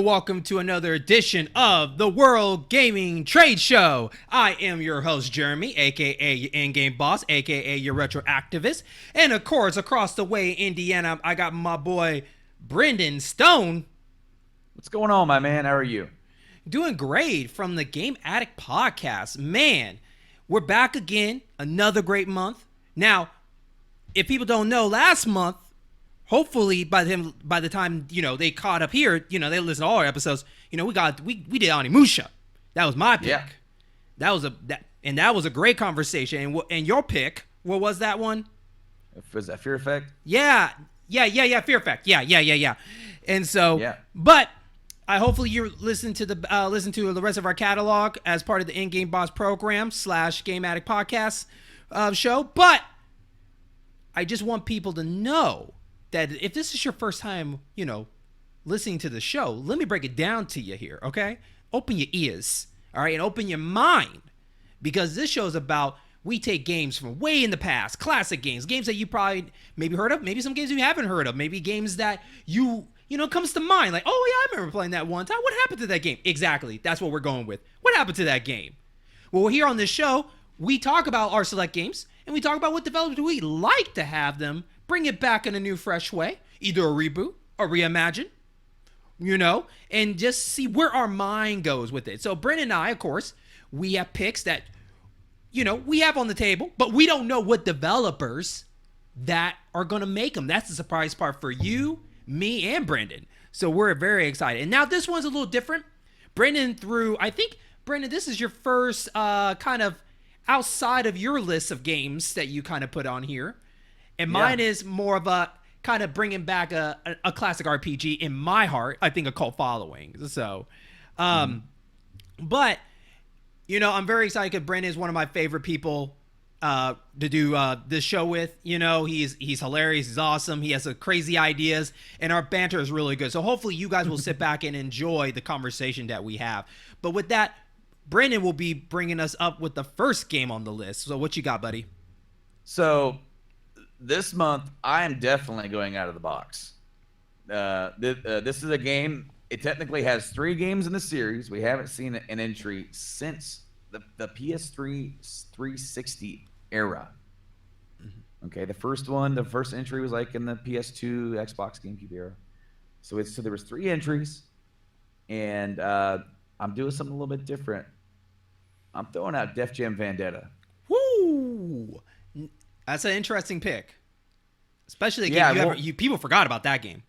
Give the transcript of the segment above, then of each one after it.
welcome to another edition of the World Gaming Trade Show. I am your host, Jeremy, aka your in-game boss, aka your retro activist. And of course, across the way in Indiana, I got my boy, Brendan Stone. What's going on, my man? How are you? Doing great from the Game Addict podcast. Man, we're back again. Another great month. Now, if people don't know, last month, hopefully by the time they caught up here, they listen to all our episodes. We did Onimusha. That was my pick. Yeah. That was a great conversation. And your pick, what was that one? Was that Fear Effect? Yeah. Fear Effect. Yeah. And so, yeah. But hopefully you listen to the rest of our catalog as part of the In-Game Boss program / Game Addict podcast show. But I just want people to know that if this is your first time, listening to the show, let me break it down to you here, okay? Open your ears, all right, and open your mind, because this show is about, we take games from way in the past, classic games that you probably maybe heard of, maybe some games you haven't heard of, maybe games that comes to mind, like, oh yeah, I remember playing that one time. What happened to that game? Exactly, that's what we're going with. What happened to that game? Well, here on this show, we talk about our select games, and we talk about what developers we like to have them bring it back in a new, fresh way, either a reboot or reimagine, and just see where our mind goes with it. So Brent and I, of course, we have picks that, we have on the table, but we don't know what developers that are going to make them. That's the surprise part for you, me, and Brendan. So we're very excited. And now this one's a little different. Brendan, this is your first kind of outside of your list of games that you kind of put on here. And mine is more of a kind of bringing back a classic RPG in my heart. I think a cult following. So, but, I'm very excited because Brandon is one of my favorite people to do this show with. He's hilarious. He's awesome. He has crazy ideas. And our banter is really good. So hopefully you guys will sit back and enjoy the conversation that we have. But with that, Brandon will be bringing us up with the first game on the list. So what you got, buddy? So this month, I am definitely going out of the box. This is a game. It technically has 3 games in the series. We haven't seen an entry since the PS3 360 era. Mm-hmm. Okay, the first entry was like in the PS2, Xbox, Gamecube era. So there was 3 entries, and I'm doing something a little bit different. I'm throwing out Jam Vendetta. Woo! That's an interesting pick, especially the game people forgot about that game.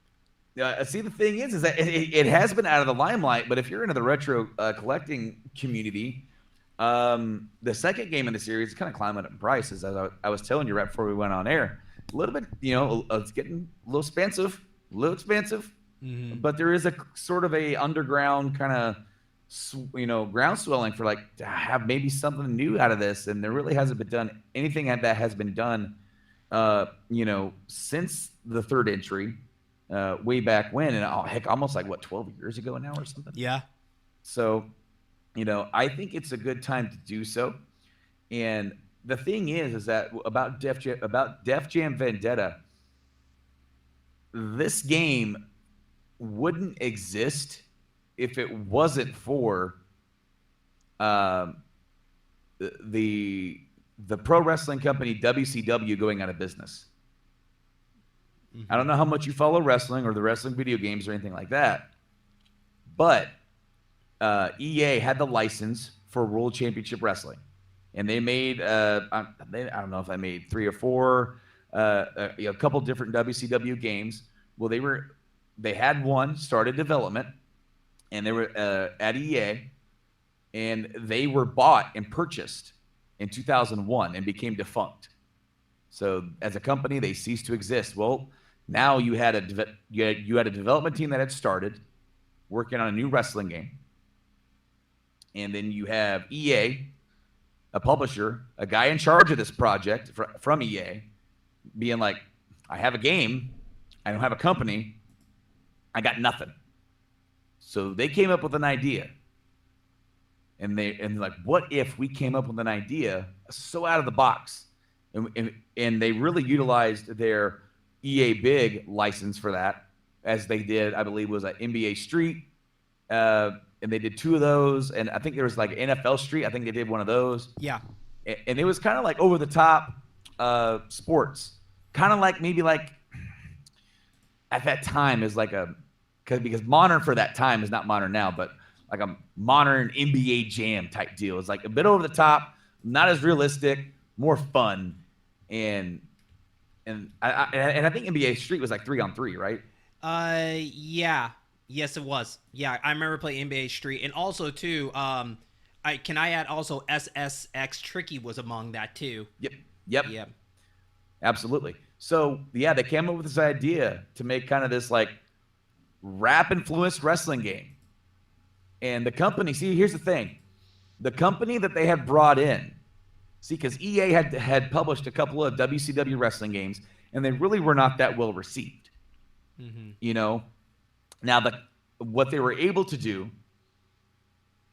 See, the thing is that it has been out of the limelight, but if you're into the retro collecting community, the second game in the series is kind of climbing up in price, as I was telling you right before we went on air. A little bit, it's getting a little expensive, mm-hmm. But there is a sort of a underground kind of, ground swelling for like to have maybe something new out of this, and there really hasn't been done anything that has been done, since the third entry, way back when, and almost like 12 years ago now or something. Yeah. So, I think it's a good time to do so. And the thing is that about Def Jam Vendetta, this game wouldn't exist if it wasn't for the pro wrestling company WCW going out of business. Mm-hmm. I don't know how much you follow wrestling or the wrestling video games or anything like that, but EA had the license for World Championship Wrestling, and they made I don't know if I made 3 or 4 a couple different WCW games. Well, they had one started development, and they were at EA, and they were bought and purchased in 2001 and became defunct. So as a company, they ceased to exist. Well, now you had a development team that had started working on a new wrestling game, and then you have EA, a publisher, a guy in charge of this project from EA, being like, I have a game, I don't have a company, I got nothing. So they came up with an idea, and like, what if we came up with an idea so out of the box, and they really utilized their EA Big license for that, as they did, I believe, was at NBA Street, and they did 2 of those, and I think there was like NFL Street. I think they did one of those. Yeah. And it was kind of like over the top sports, kind of like maybe like at that time is like because modern for that time is not modern now, but like a modern NBA Jam type deal. It's like a bit over the top, not as realistic, more fun, and I think NBA Street was like 3-on-3, right? Yeah. Yes, it was. Yeah, I remember playing NBA Street, and also too, I add also SSX Tricky was among that too. Yep. Absolutely. So yeah, they came up with this idea to make kind of this like rap influenced wrestling game. And the company, see, here's the thing. The company that they had brought in, see, because EA had published a couple of WCW wrestling games, and they really were not that well received. You know? Now, what they were able to do,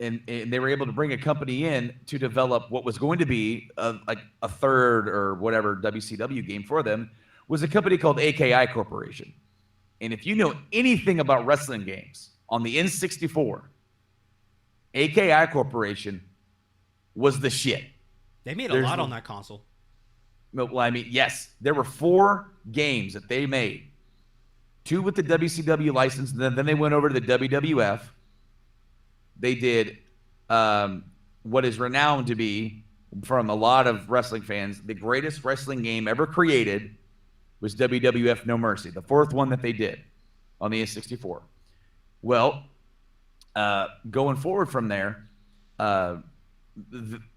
and they were able to bring a company in to develop what was going to be like a third or whatever WCW game for them, was a company called AKI Corporation. And if you know anything about wrestling games, on the N64, AKI Corporation was the shit. They made a lot on that console. Well, I mean, yes, there were 4 games that they made. 2 with the WCW license, and then they went over to the WWF. They did what is renowned to be, from a lot of wrestling fans, the greatest wrestling game ever created was WWF No Mercy, the 4th one that they did on the N64. Well, going forward from there,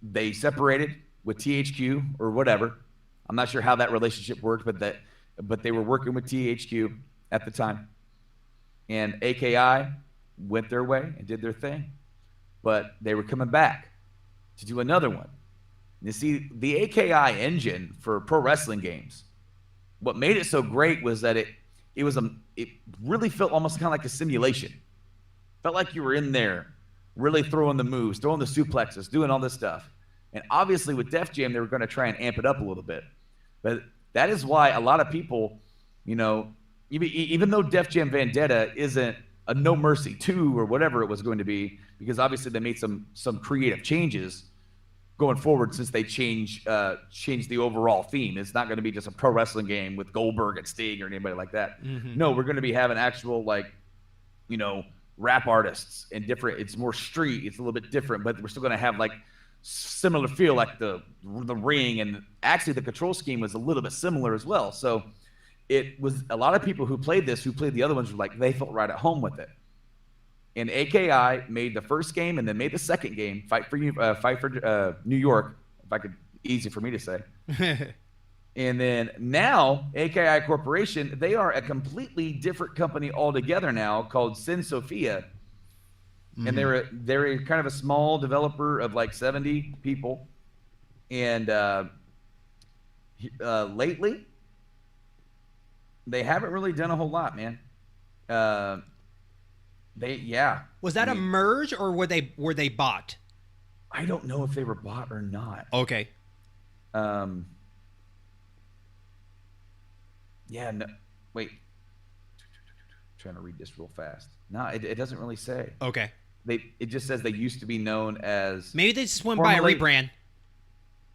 they separated with THQ or whatever. I'm not sure how that relationship worked, but they were working with THQ at the time. And AKI went their way and did their thing. But they were coming back to do another one. You see, the AKI engine for pro wrestling games, what made it so great was that it really felt almost kind of like a simulation. Felt like you were in there, really throwing the moves, throwing the suplexes, doing all this stuff. And obviously with Def Jam, they were going to try and amp it up a little bit. But that is why a lot of people, you know, even though Def Jam Vendetta isn't a No Mercy 2 or whatever it was going to be, because obviously they made some creative changes going forward since they changed the overall theme. It's not going to be just a pro wrestling game with Goldberg and Sting or anybody like that. No, we're going to be having actual, like, you know, rap artists and different. It's more street. It's a little bit different, but we're still going to have like similar feel, like the ring, and actually the control scheme was a little bit similar as well. So it was a lot of people who played the other ones, were like, they felt right at home with it. And AKI made the first game and then made the second game, Fight for New York, if I could, easy for me to say. And then now AKI Corporation, they are a completely different company altogether now, called Sin Sophia. And they're kind of a small developer of like 70 people. And lately, they haven't really done a whole lot, man. Was that a merge, or were they bought? I don't know if they were bought or not. Okay. Yeah, no, wait. Trying to read this real fast. No, it doesn't really say. Okay. It just says they used to be known as. Maybe they just went by a rebrand.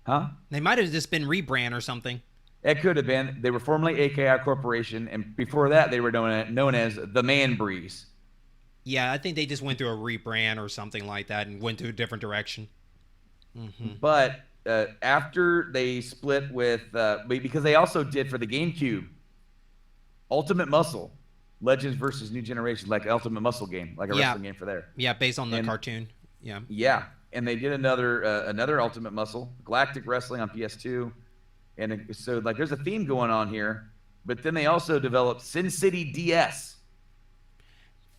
Huh? They might have just been rebrand or something. It could have been. They were formerly AKI Corporation, and before that, they were known as the Man Breeze. Yeah, I think they just went through a rebrand or something like that and went to a different direction. But after they split with, because they also did for the GameCube, Ultimate Muscle, Legends versus New Generation, like Ultimate Muscle game, like a wrestling game for there. Yeah, based on the cartoon. Yeah. Yeah, and they did another Ultimate Muscle, Galactic Wrestling on PS2, and so like there's a theme going on here. But then they also developed Sin City DS.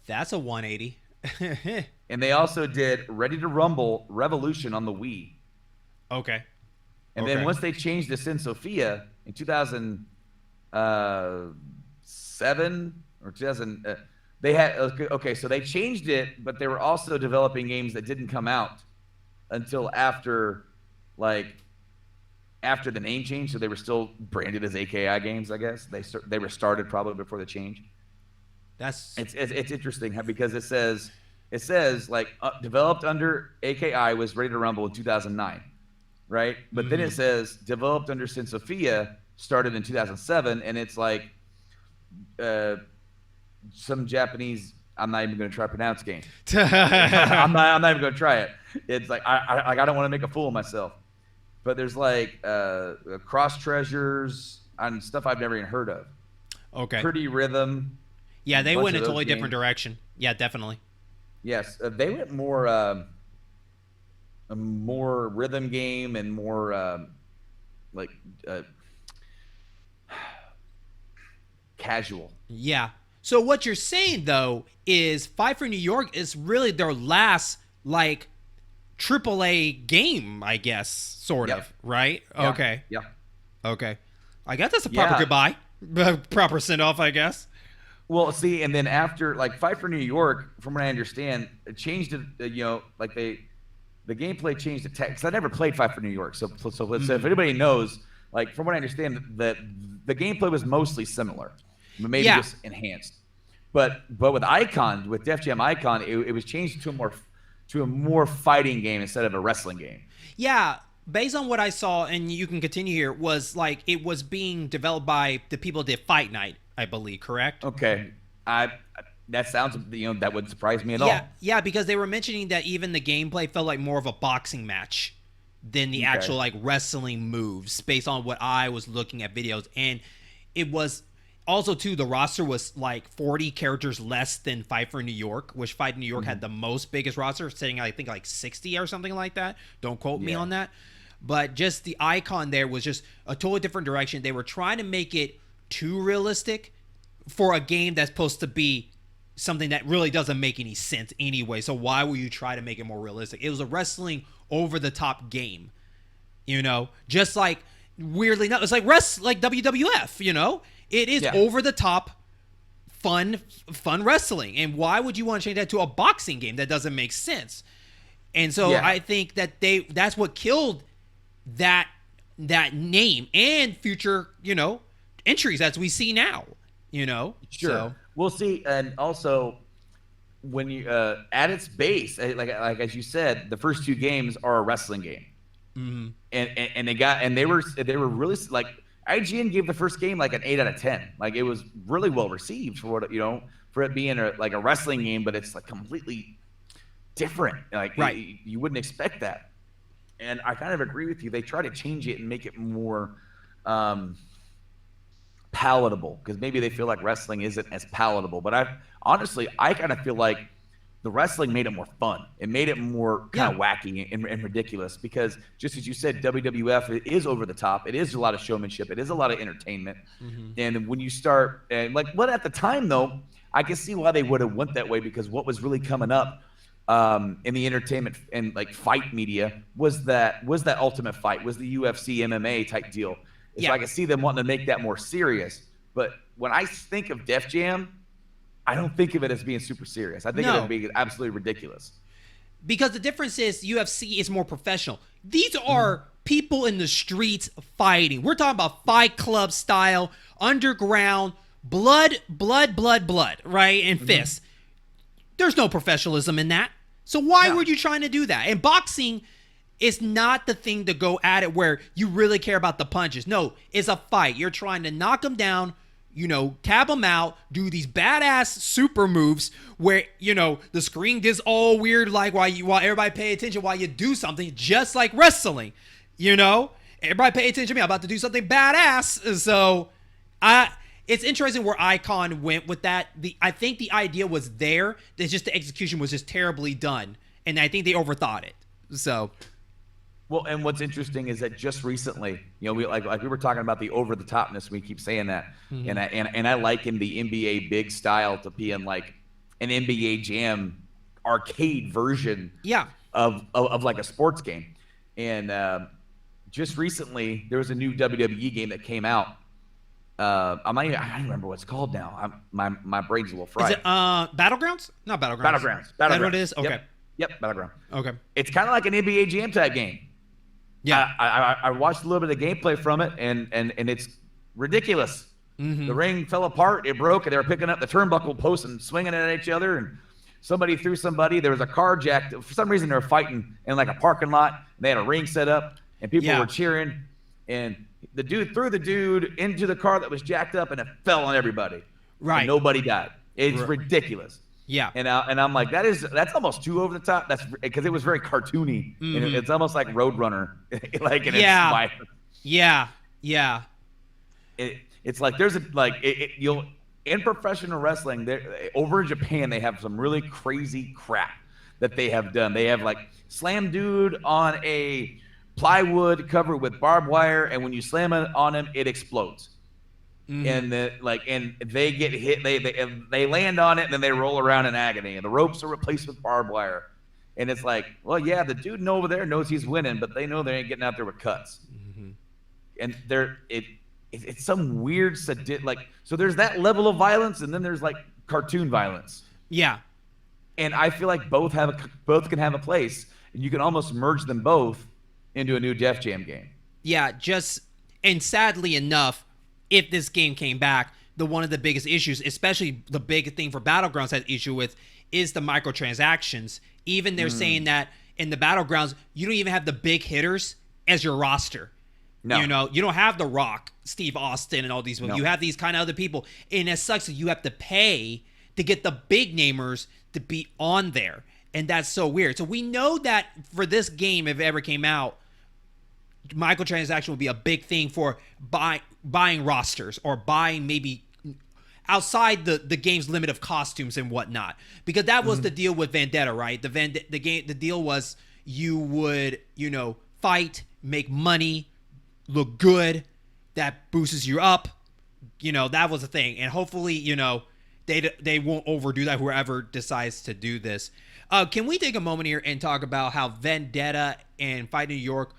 That's a 180. And they also did Ready to Rumble Revolution on the Wii. Okay. And then once they changed to Sin Sophia in 2007 or 2000, they had so they changed it, but they were also developing games that didn't come out until after the name change. So they were still branded as AKI games, I guess. They were started probably before the change. It's interesting because it says it says like developed under AKI, was ready to rumble in 2009, right? But then it says developed under Sensofia, started in 2007, and it's like some Japanese. I'm not even going to try to pronounce game. I'm not even going to try it. It's like I don't want to make a fool of myself. But there's like cross treasures and stuff I've never even heard of. Okay. Pretty Rhythm. Yeah, they went a totally different direction. Yeah, definitely. Yes, they went more a more rhythm game and more like casual. Yeah. So what you're saying though is Fight for New York is really their last like AAA game, I guess, sort of, right? Yeah. Okay. Yeah. Okay. I guess that's a proper goodbye. Proper send off, I guess. Well, see, and then after like Fight for New York, from what I understand, it changed it. Like the gameplay changed the tech. Because I never played Fight for New York, so if anybody knows, like from what I understand, that the gameplay was mostly similar, maybe just enhanced. But with Icon, with Def Jam Icon, it was changed to a more fighting game instead of a wrestling game. Yeah. Based on what I saw, and you can continue here, was like it was being developed by the people that did Fight Night, I believe, correct? Okay. That sounds, that wouldn't surprise me at all. Yeah, because they were mentioning that even the gameplay felt like more of a boxing match than the actual like wrestling moves based on what I was looking at videos. And it was also too, the roster was like 40 characters less than Fight for New York, which Fight New York had the most biggest roster, sitting at I think like 60 or something like that. Don't quote me on that. But just the icon there was just a totally different direction. They were trying to make it too realistic for a game that's supposed to be something that really doesn't make any sense anyway. So why would you try to make it more realistic? It was a wrestling over-the-top game, just like weirdly enough, it's like like WWF, it is over-the-top fun wrestling. And why would you want to change that to a boxing game? That doesn't make sense. And so I think that that's what killed that name and future, entries as we see now, Sure. So. We'll see. And also when you, at its base, like as you said, the first two games are a wrestling game. Mm-hmm. And they were really like, IGN gave the first game like an 8 out of 10. Like it was really well received for what, for it being a wrestling game, but it's like completely different. Like you wouldn't expect that. And I kind of agree with you. They try to change it and make it more palatable because maybe they feel like wrestling isn't as palatable. But I kind of feel like the wrestling made it more fun. It made it more kind of wacky and ridiculous because just as you said, WWF is over the top. It is a lot of showmanship. It is a lot of entertainment. Mm-hmm. And when you start and at the time though, I can see why they would have went that way because what was really coming up in the entertainment and like fight media was that Ultimate Fight, was the UFC MMA type deal. So I can see them wanting to make that more serious. But when I think of Def Jam, I don't think of it as being super serious. I think of it as being absolutely ridiculous. Because the difference is UFC is more professional. These are people in the streets fighting. We're talking about Fight Club style, underground, blood, right? And fists. There's no professionalism in that. So why were you trying to do that? And boxing is not the thing to go at it where you really care about the punches. No, it's a fight. You're trying to knock them down, tab them out, do these badass super moves where, the screen gets all weird like while everybody pay attention while you do something just like wrestling. Everybody pay attention to me. I'm about to do something badass. So it's interesting where Icon went with that. I think the idea was there. It's just the execution was just terribly done. And I think they overthought it. So. Well, and what's interesting is that just recently, we were talking about the over the topness. We keep saying that. Mm-hmm. And I liken the NBA big style to being like an NBA Jam arcade version of like a sports game. And just recently there was a new WWE game that came out. I don't remember what it's called now. My brain's a little fried. Is it Battlegrounds? Not Battlegrounds. Battlegrounds. Is that what it is? Okay. Yep, Battleground. Okay. It's kind of like an NBA Jam type game. Yeah. I watched a little bit of gameplay from it, and it's ridiculous. Mm-hmm. The ring fell apart. It broke, and they were picking up the turnbuckle post and swinging it at each other. And somebody threw somebody. There was a car jacked. For some reason, they were fighting in like a parking lot. And they had a ring set up, and people were cheering. And the dude threw the dude into the car that was jacked up, and it fell on everybody. Right. And nobody died. It's ridiculous. Yeah. And I'm like, that's almost too over the top. That's because it was very cartoony. And it's almost like Roadrunner. Like, and Yeah. It's like there's you'll in professional wrestling over in Japan, they have some really crazy crap that they have done. They have like slam dude on a plywood covered with barbed wire, and when you slam it on him, it explodes. And and they get hit. They land on it, and then they roll around in agony. And the ropes are replaced with barbed wire. And it's like, well, yeah, the dude over there knows he's winning, but they know they ain't getting out there with cuts. And it's some weird so there's that level of violence, and then there's like cartoon violence. Yeah. And I feel like both can have a place, and you can almost merge them both into a new Def Jam game. Yeah, and sadly enough, if this game came back, one of the biggest issues, especially the big thing for Battlegrounds has issue with, is the microtransactions. Even they're saying that in the Battlegrounds, you don't even have the big hitters as your roster. No. You know, you don't have The Rock, Steve Austin, and all these people. No. You have these kind of other people. And it sucks that you have to pay to get the big namers to be on there. And that's so weird. So we know that for this game, if it ever came out, microtransaction would be a big thing for buying rosters or buying maybe outside the game's limit of costumes and whatnot, because that was the deal with Vendetta, right? The deal was you would fight, make money, look good, that boosts you up, that was the thing. And hopefully they won't overdo that, whoever decides to do this. Can we take a moment here and talk about how Vendetta and Fight New York,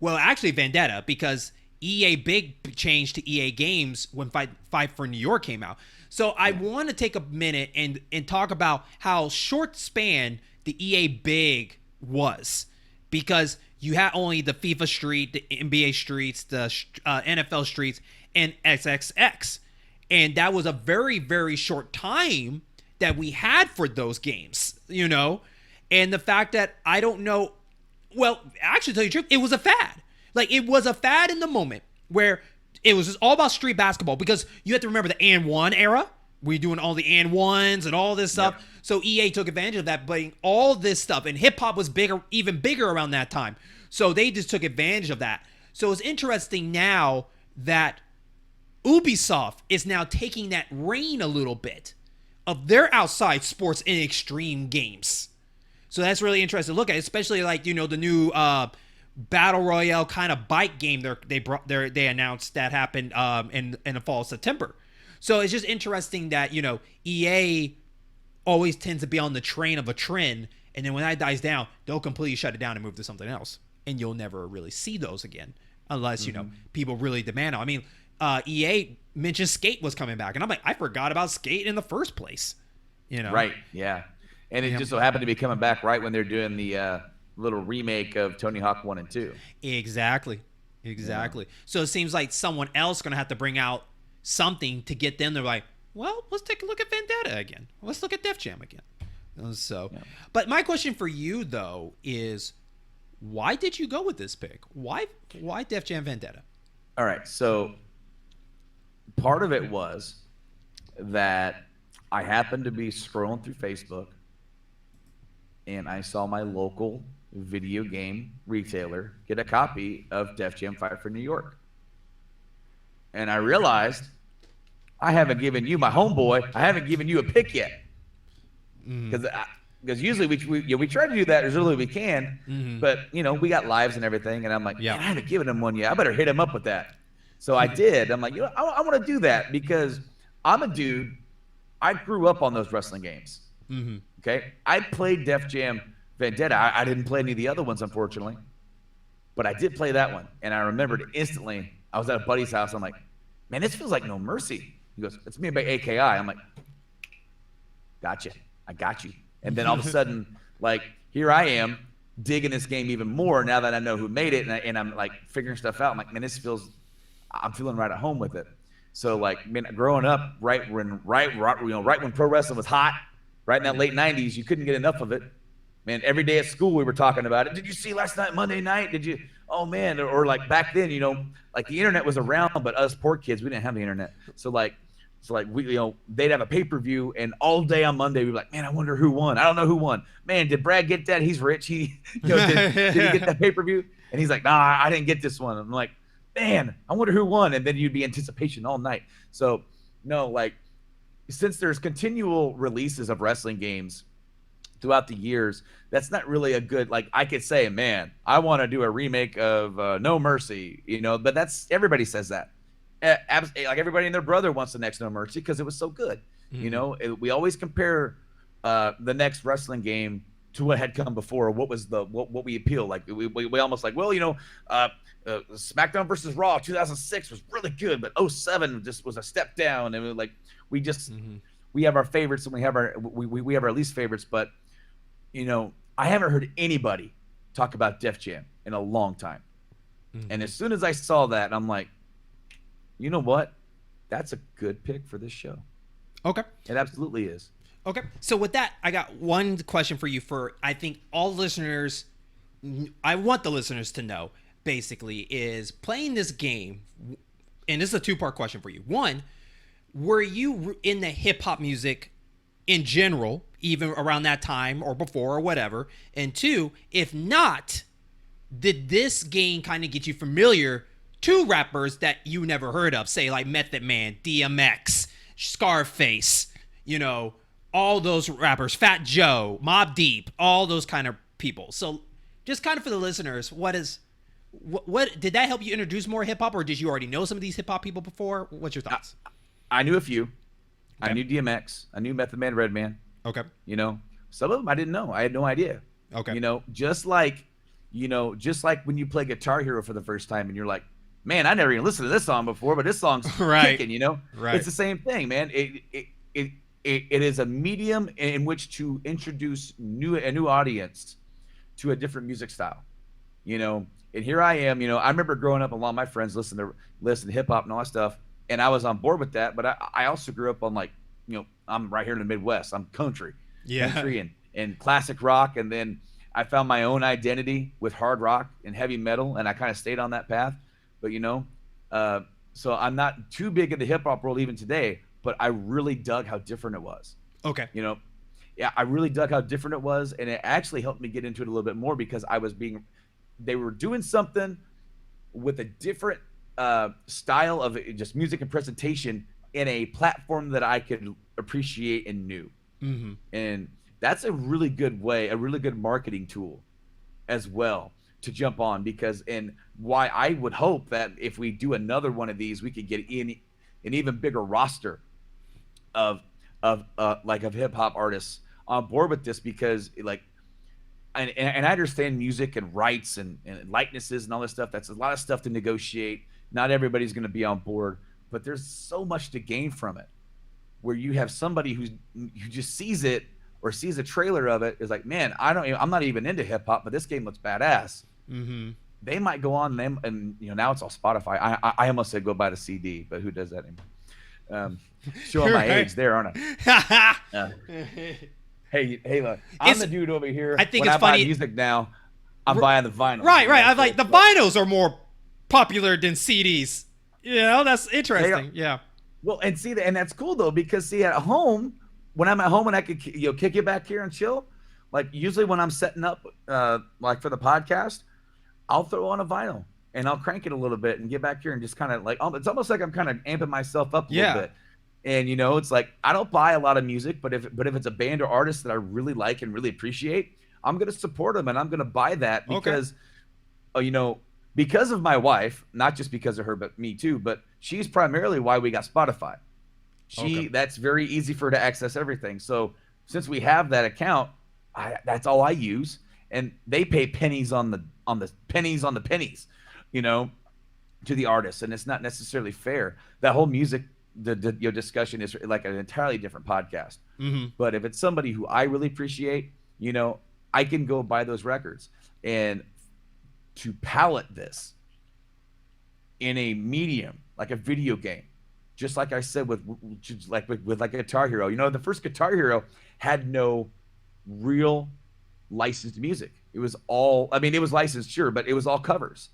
well, actually Vendetta, because EA big changed to EA Games when Fight for New York came out. So I want to take a minute and talk about how short span the EA big was, because you had only the FIFA street, the NBA streets, the NFL streets, and XXX. And that was a very, very short time that we had for those games, And the fact that I don't know, well, actually, to tell you the truth, it was a fad. Like, it was a fad in the moment where it was just all about street basketball, because you have to remember the and one era. We're doing all the and ones and all this stuff. Yep. So EA took advantage of that, playing all this stuff. And hip hop was bigger, even bigger around that time. So they just took advantage of that. So it's interesting now that Ubisoft is now taking that reign a little bit of their outside sports and extreme games. So that's really interesting to look at, especially like, the new battle royale kind of bike game they announced that happened in the fall of September. So it's just interesting that, EA always tends to be on the train of a trend, and then when that dies down, they'll completely shut it down and move to something else. And you'll never really see those again unless, people really demand it. I mean, EA mentioned Skate was coming back, and I'm like, I forgot about Skate in the first place. Right, yeah. And it just so happened to be coming back right when they're doing the little remake of Tony Hawk 1 and 2. Exactly. Yeah. So it seems like someone else is going to have to bring out something to get them. They're like, well, let's take a look at Vendetta again. Let's look at Def Jam again. But my question for you, though, is why did you go with this pick? Why Def Jam Vendetta? All right, so part of it was that I happened to be scrolling through Facebook, and I saw my local video game retailer get a copy of Def Jam Fight for New York. And I realized I haven't given you, my homeboy, I haven't given you a pick yet. Because usually we try to do that as early as we can, but, we got lives and everything, and I'm like, man, I haven't given him one yet. I better hit him up with that. So I did. I'm like, I want to do that because I'm a dude. I grew up on those wrestling games. Okay, I played Def Jam Vendetta. I didn't play any of the other ones, unfortunately, but I did play that one, and I remembered instantly. I was at a buddy's house. I'm like, man, this feels like No Mercy. He goes, it's made by AKI. I'm like, gotcha. I got you. And then all of a sudden, like, here I am digging this game even more now that I know who made it, and I'm like figuring stuff out. I'm like, man, I'm feeling right at home with it. So like, growing up, right when pro wrestling was hot, right in that late 90s, you couldn't get enough of it. Man, every day at school we were talking about it. Did you see last night, Monday night? Did you? Oh man, or like back then, like the internet was around, but us poor kids, we didn't have the internet. So like we, they'd have a pay-per-view, and all day on Monday we'd be like, man, I wonder who won. I don't know who won. Man, did Brad get that? He's rich. Did he get that pay-per-view? And he's like, nah, I didn't get this one. I'm like, man, I wonder who won. And then you'd be anticipation all night. So no, like since there's continual releases of wrestling games throughout the years, that's not really a good, like I could say, man, I want to do a remake of No Mercy, but that's, everybody says that. Like everybody and their brother wants the next No Mercy because it was so good. We always compare the next wrestling game to what had come before. What was what we appeal, like we almost like, well, SmackDown versus Raw 2006 was really good, but 07 just was a step down, and we just we have our favorites and we have our least favorites. But I haven't heard anybody talk about Def Jam in a long time. And as soon as I saw that, I'm like, you know what? That's a good pick for this show. Okay. It absolutely is. Okay. So with that, I got one question for you for, I think all listeners, I want the listeners to know, basically, is playing this game, and this is a two-part question for you. One, were you in the hip-hop music in general, even around that time or before or whatever? And two, if not, did this game kind of get you familiar to rappers that you never heard of, say like Method Man, DMX, Scarface, all those rappers, Fat Joe, Mobb Deep, all those kind of people? So just kind of for the listeners, what did that help you introduce more hip hop, or did you already know some of these hip hop people before? What's your thoughts? I knew a few. Okay. I knew DMX. I knew Method Man, Redman. Okay. Some of them I didn't know. I had no idea. Okay. Just like when you play Guitar Hero for the first time and you're like, man, I never even listened to this song before, but this song's right. kicking, Right. It's the same thing, man. It is a medium in which to introduce a new audience to a different music style, and here I am, I remember growing up, a lot of my friends listen to hip hop and all that stuff, and I was on board with that, but I also grew up on I'm right here in the Midwest. I'm country and classic rock, and then I found my own identity with hard rock and heavy metal, and I kind of stayed on that path. But so I'm not too big in the hip hop world even today, but I really dug how different it was. Okay. I really dug how different it was, and it actually helped me get into it a little bit more because they were doing something with a different style of just music and presentation in a platform that I could appreciate and knew. Mm-hmm. And that's a really good way, a really good marketing tool as well to jump on, and why I would hope that if we do another one of these, we could get in an even bigger roster of hip hop artists on board with this, because and I understand music and rights and likenesses and all this stuff. That's a lot of stuff to negotiate. Not everybody's going to be on board, but there's so much to gain from it, where you have somebody who just sees it or sees a trailer of it, is like, man, I'm not even into hip hop, but this game looks badass. Mm-hmm. They might go on and now it's all Spotify. I almost said go buy the CD, but who does that anymore? Showing my age there, aren't I? Hey, look, I'm the dude over here. I think when it's I funny. Buy music now, I'm buying the vinyl. Right. I like the vinyls are more popular than CDs. That's interesting. Yeah. Well, and that's cool though, because at home, when I'm at home and I could kick it back here and chill, like usually when I'm setting up like for the podcast, I'll throw on a vinyl and I'll crank it a little bit and get back here and just kind of it's almost like I'm kind of amping myself up a little bit. And it's like, I don't buy a lot of music, but if it's a band or artist that I really like and really appreciate, I'm going to support them and I'm going to buy that because, because of my wife, not just because of her, but me too, but she's primarily why we got Spotify. That's very easy for her to access everything. So since we have that account, that's all I use, and they pay pennies on the pennies, to the artists, and it's not necessarily fair. That whole music discussion is like an entirely different podcast. Mm-hmm. But if it's somebody who I really appreciate, I can go buy those records. And to palette this in a medium like a video game, just like I said with like Guitar Hero. You know, the first Guitar Hero had no real licensed music. It was all, I mean, it was licensed, sure, but it was all covers.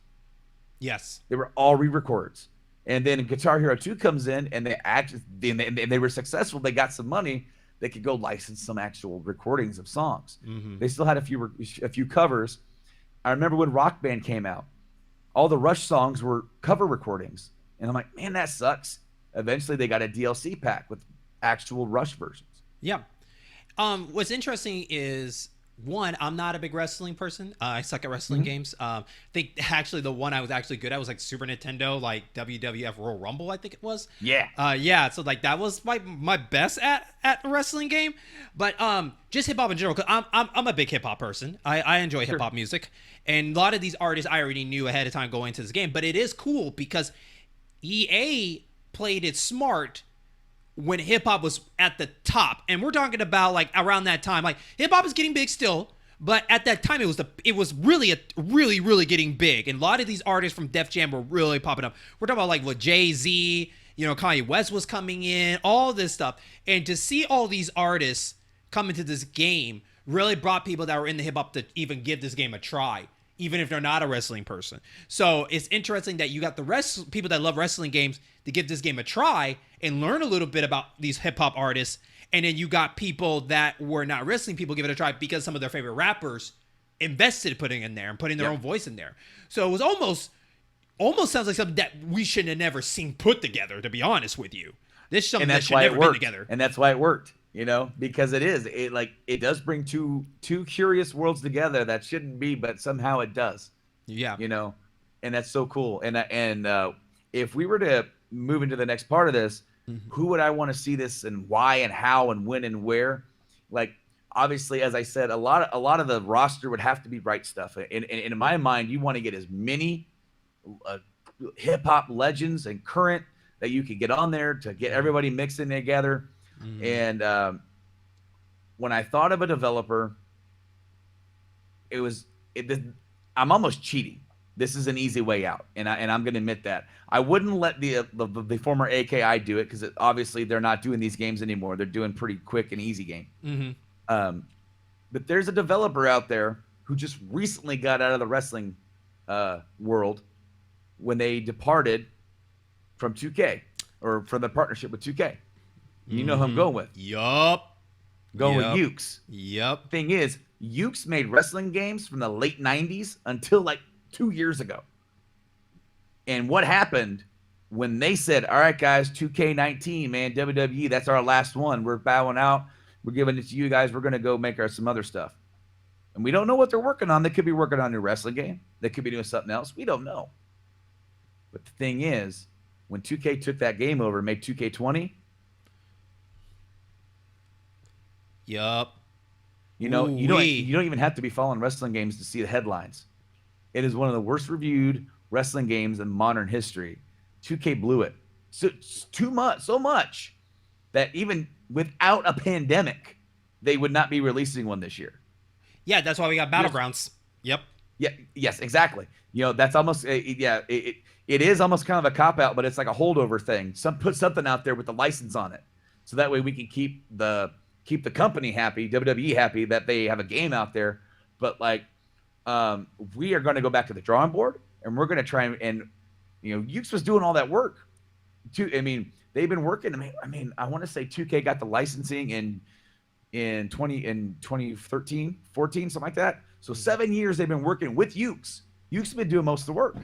Yes. They were all re-records. And then Guitar Hero 2 comes in, and they were successful. They got some money. They could go license some actual recordings of songs. Mm-hmm. They still had a few covers. I remember when Rock Band came out, all the Rush songs were cover recordings. And I'm like, man, that sucks. Eventually, they got a DLC pack with actual Rush versions. Yeah. What's interesting is, one, I'm not a big wrestling person. I suck at wrestling games. I think actually the one I was actually good at was like Super Nintendo, like WWF Royal Rumble, I think it was. Yeah. Yeah. So like that was my best at a wrestling game. But just hip hop in general, because I'm a big hip hop person. I enjoy hip hop music, and a lot of these artists I already knew ahead of time going into this game. But it is cool because EA played it smart when hip hop was at the top, and we're talking about like around that time. Like hip hop is getting big still, but at that time it was really getting big, and a lot of these artists from Def Jam were really popping up. We're talking about like with Jay-Z, you know, Kanye West was coming in, all this stuff, and to see all these artists come into this game really brought people that were in the hip hop to even give this game a try, even if they're not a wrestling person. So it's interesting that you got the people that love wrestling games to give this game a try and learn a little bit about these hip hop artists. And then you got people that were not wrestling people give it a try because some of their favorite rappers invested putting in there and putting their own voice in there. So it was almost sounds like something that we should have never seen put together, to be honest with you. This is something that should never been together. And that's why it worked, you know, because it does bring two curious worlds together that shouldn't be, but somehow it does. Yeah. You know, and that's so cool. And if we were to move into the next part of this, who would I want to see this and why and how and when and where? Like, obviously, as I said, a lot of the roster would have to be right stuff. And in my mind, you want to get as many hip hop legends and current that you could get on there to get everybody mixing together. And when I thought of a developer, I'm almost cheating. This is an easy way out, and I'm going to admit that. I wouldn't let the former AKI do it because obviously they're not doing these games anymore. They're doing pretty quick and easy game. But there's a developer out there who just recently got out of the wrestling world when they departed from 2K or from the partnership with 2K. You know who I'm going with? Yup. Going with Ukes. Yep. Thing is, Ukes made wrestling games from the late 90s until like 2 years ago. And what happened when they said, all right, guys, 2K19, man, WWE, that's our last one. We're bowing out. We're giving it to you guys. We're going to go make some other stuff. And we don't know what they're working on. They could be working on a new wrestling game. They could be doing something else. We don't know. But the thing is, when 2K took that game over and made 2K20, yup. you don't even have to be following wrestling games to see the headlines. It is one of the worst reviewed wrestling games in modern history. 2K blew it. So much that even without a pandemic, they would not be releasing one this year. Yeah, that's why we got Battlegrounds. Yep. Yeah. Yes. Exactly. You know, that's almost it is almost kind of a cop out, but it's like a holdover thing. Put something out there with the license on it, so that way we can keep the company happy, WWE happy that they have a game out there. But like, we are going to go back to the drawing board, and we're going to try and Ukes was doing all that work too. I mean, they've been working. I mean, I want to say 2K got the licensing in 2013, 14, something like that. So 7 years they've been working with Ukes. Ukes have been doing most of the work.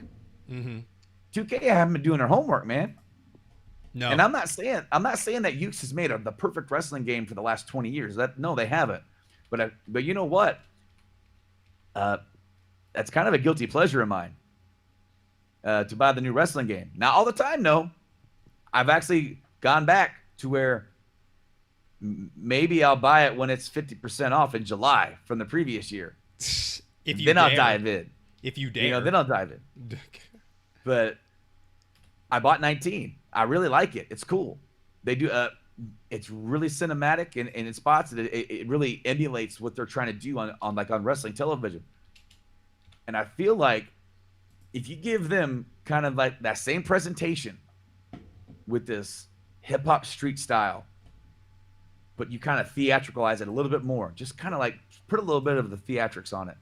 2K haven't been doing their homework, man. No. And I'm not saying that Ukes has made the perfect wrestling game for the last 20 years. No, they haven't. But you know what? That's kind of a guilty pleasure of mine. To buy the new wrestling game. Not all the time, no. I've actually gone back to where maybe I'll buy it when it's 50% off in July from the previous year. I'll dive in. If you dare. Then I'll dive in. But I bought 19. I really like it. It's cool. They do. It's really cinematic and in spots. It really emulates what they're trying to do on wrestling television. And I feel like if you give them kind of like that same presentation with this hip hop street style, but you kind of theatricalize it a little bit more. Just kind of like put a little bit of the theatrics on it.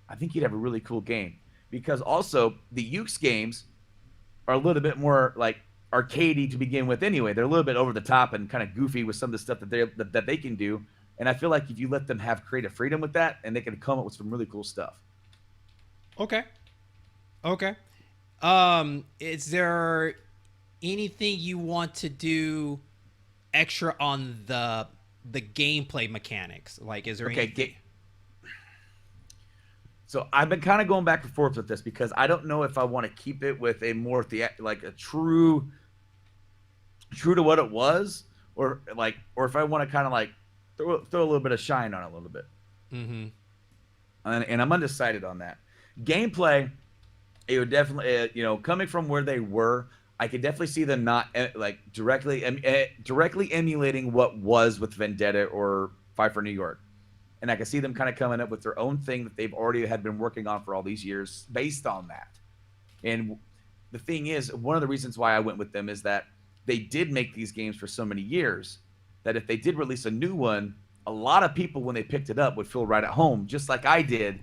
I think you'd have a really cool game. Because also the Ukes games are a little bit more like arcadey to begin with anyway. They're a little bit over the top and kind of goofy with some of the stuff that they can do. And I feel like if you let them have creative freedom with that, and they can come up with some really cool stuff. Okay. Okay. Is there anything you want to do extra on the gameplay mechanics? Like, is there anything? So I've been kind of going back and forth with this because I don't know if I want to keep it with a more like a true to what it was, or if I want to kind of like throw a little bit of shine on it a little bit. Mm-hmm. And I'm undecided on that. Gameplay, it would definitely, coming from where they were, I could definitely see them not like directly emulating what was with Vendetta or Fight for New York. And I can see them kind of coming up with their own thing that they've already had been working on for all these years based on that. And the thing is, one of the reasons why I went with them is that they did make these games for so many years that if they did release a new one, a lot of people, when they picked it up, would feel right at home, just like I did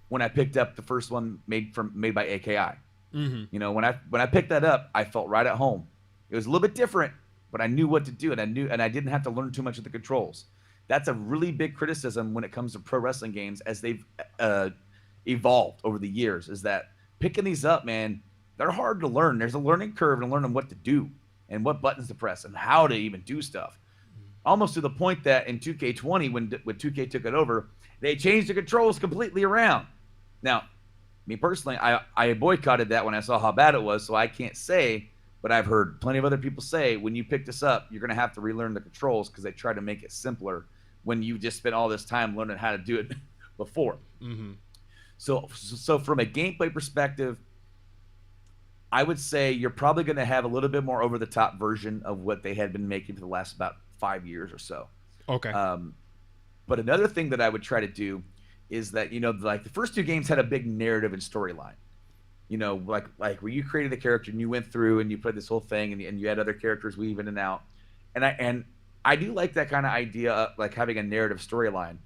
when I picked up the first one made by AKI. Mm-hmm. When I picked that up, I felt right at home. It was a little bit different, but I knew what to do, and I didn't have to learn too much of the controls. That's a really big criticism when it comes to pro wrestling games as they've evolved over the years, is that picking these up, man, they're hard to learn. There's a learning curve in learning what to do and what buttons to press and how to even do stuff. Almost to the point that in 2K20, when 2K took it over, they changed the controls completely around. Now, me personally, I boycotted that when I saw how bad it was, so I can't say, but I've heard plenty of other people say, when you pick this up, you're going to have to relearn the controls because they try to make it simpler when you just spent all this time learning how to do it before. Mm-hmm. So from a gameplay perspective, I would say you're probably going to have a little bit more over-the-top version of what they had been making for the last about 5 years or so. Okay. But another thing that I would try to do is that, like the first two games had a big narrative and storyline. Like where you created the character and you went through and you played this whole thing and you had other characters weave in and out. And I do like that kind of idea, like having a narrative storyline.